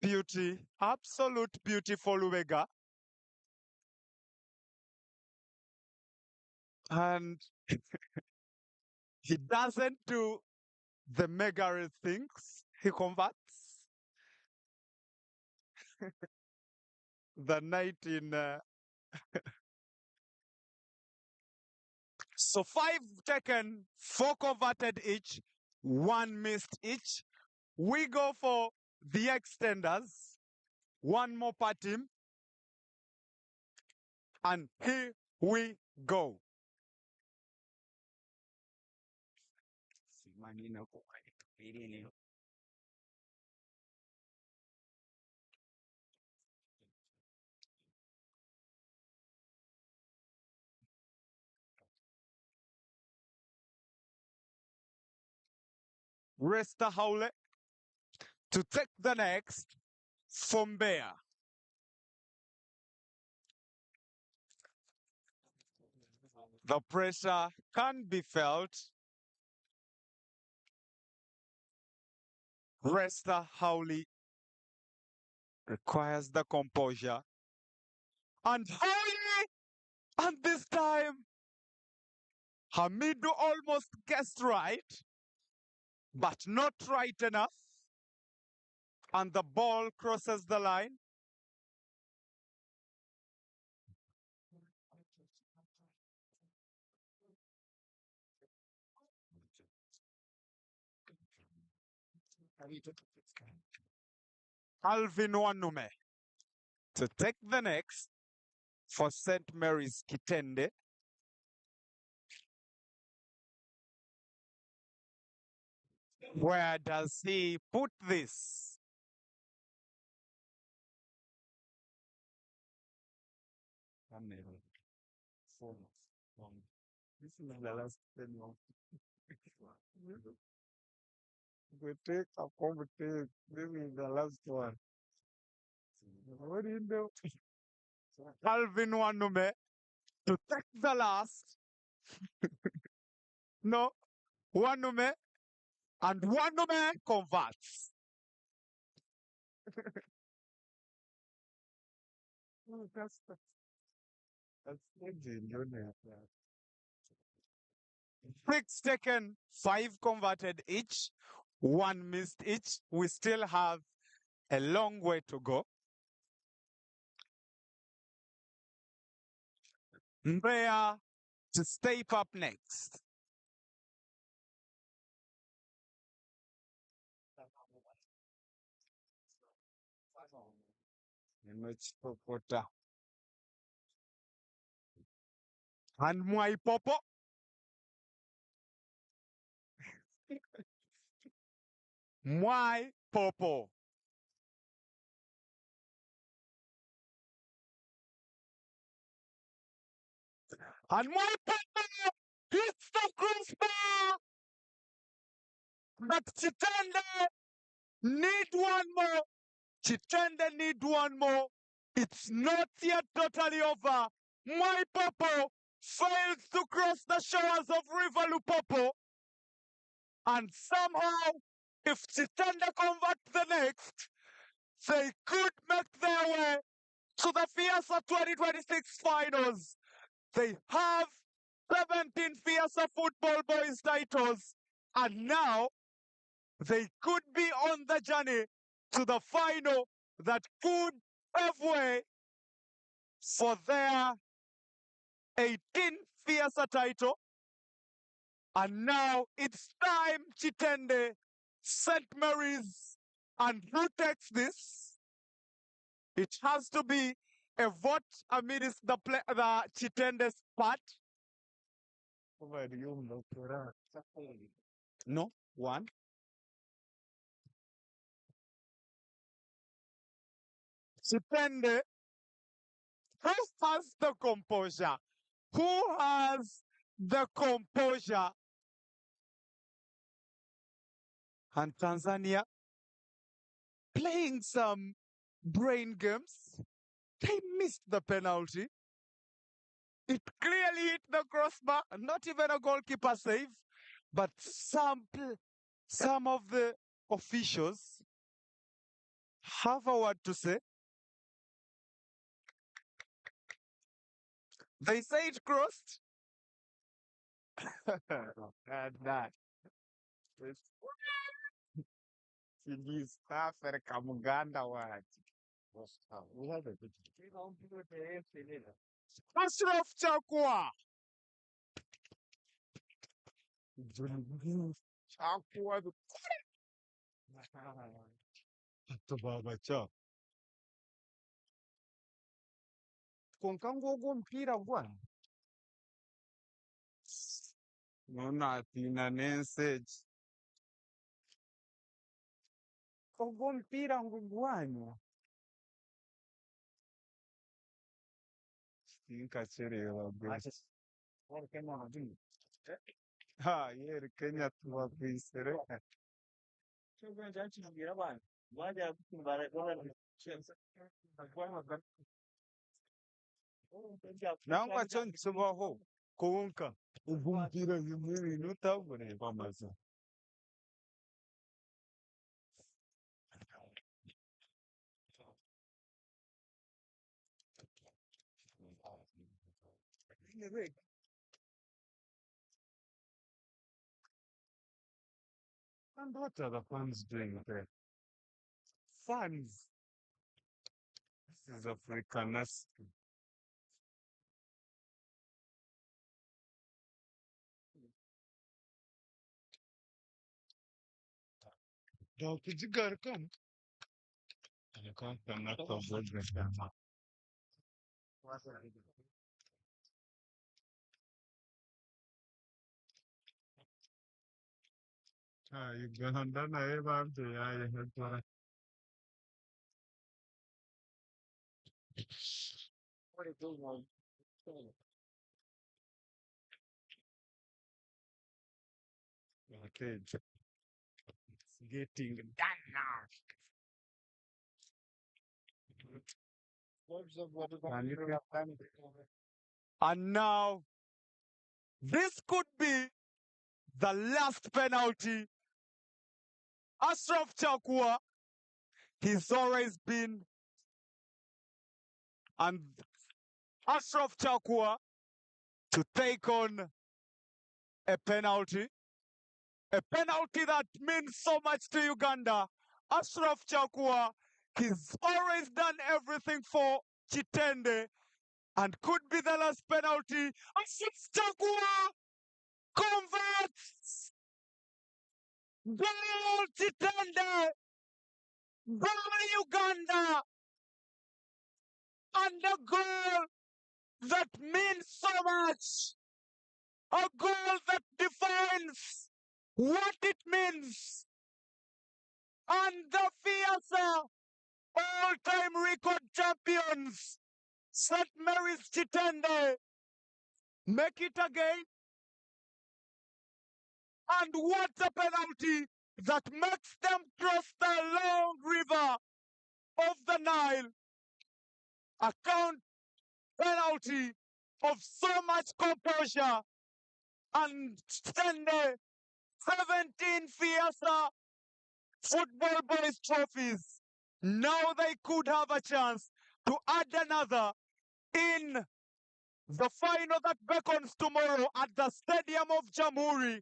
Beauty, absolute beauty for Lubega. And he doesn't do the Megares things. He converts. The night in so 5 taken, 4 converted each, 1 missed each. We go for the extenders. One more per team. And here we go. Resta Haule to take the next from Mbeya. The pressure can be felt. Resta Haule requires the composure. And Haule, and this time, Hamidu almost guessed right, but not right enough. And the ball crosses the line. Alvin Wanume to take the next for St. Mary's Kitende. Where does he put this? This is the last 10 months. We take a competition. This is the last one. What do you do? Alvin Wanume to take the last. No, Wanume, and Wanume converts. That's 6 taken, 5 converted each, 1 missed each. We still have a long way to go. Mbeya to step up next. And Mwai Popo. Mwai Popo. And my partner hits the crossbar. But Kitende need one more. Kitende need one more. It's not yet totally over. My Popo fails to cross the shores of River Lupopo. And somehow, if Kitende convert the next, they could make their way to the Feassa 2026 finals. They have 17 Feassa Football Boys titles, and now they could be on the journey to the final that could have way for their 18th Feassa title. And now it's time, Kitende, St. Mary's, and who takes this? It has to be a vote amidst the Chitende's part. No, one. Chitende, who has the composure? Who has the composure? And Tanzania playing some brain games. They missed the penalty. It clearly hit the crossbar, not even a goalkeeper save, but some of the officials have a word to say. They say it crossed. And that is Africa Muganda word. Ashraf Chakwa. Chakwa. Baba cha. Konkango go mpira bwana. Nona tina message. Kongo mpira ngubwana. Nkachelewa bwana. Ha, yeye Kenya tuwakuisere. Nangwa chon subaho kuunka ubumpira yumiri nutabure bamaza. And what are the fans doing there? Fans. This is Africanus. Don't you gotta come? I can't come up with them. You gonna done about the I what are you doing? Okay, it's getting done now. And now, this could be the last penalty. Ashraf Chakwa, he's always been, and Ashraf Chakwa to take on a penalty that means so much to Uganda. Ashraf Chakwa, he's always done everything for Kitende and could be the last penalty. Ashraf Chakwa converts. Goal Kitende. Goal Uganda. And a goal that means so much. A goal that defines what it means. And the Feassa all-time record champions, St. Mary's Kitende, make it again, and what a penalty that makes them cross the long river of the Nile. A count penalty of so much composure, and Kitende 17 Feassa football boys trophies. Now they could have a chance to add another in the final that beckons tomorrow at the Stadium of Jamhuri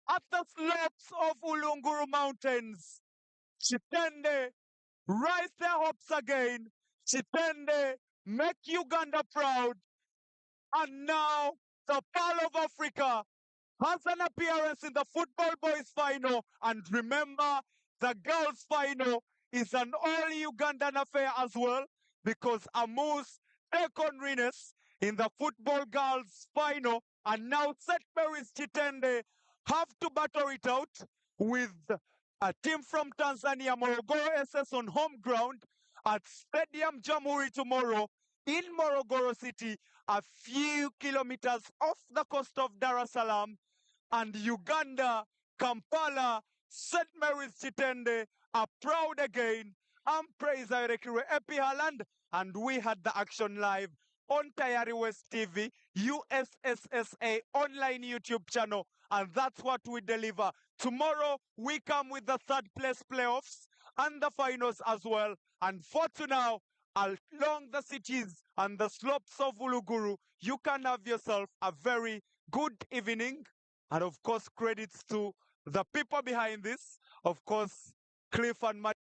at the slopes of Ulunguru Mountains. Kitende rise their hopes again. Kitende make Uganda proud. And now the Pearl of Africa has an appearance in the Football Boys final. And remember, the girls final is an all Ugandan affair as well, because Amus take on Rines in the Football Girls final. And now St. Mary's Kitende have to battle it out with a team from Tanzania, Morogoro SS, on home ground at Stadium Jamhuri tomorrow in Morogoro City, a few kilometers off the coast of Dar es Salaam. And Uganda, Kampala, St. Mary's Kitende are proud again. I'm Praise Epi Haaland, and we had the action live on Tayari West TV, USSSA online YouTube channel, and that's what we deliver. Tomorrow, we come with the third place playoffs and the finals as well. And for now, along the cities and the slopes of Uluguru, you can have yourself a very good evening. And of course, credits to the people behind this. Of course, Cliff and Matt.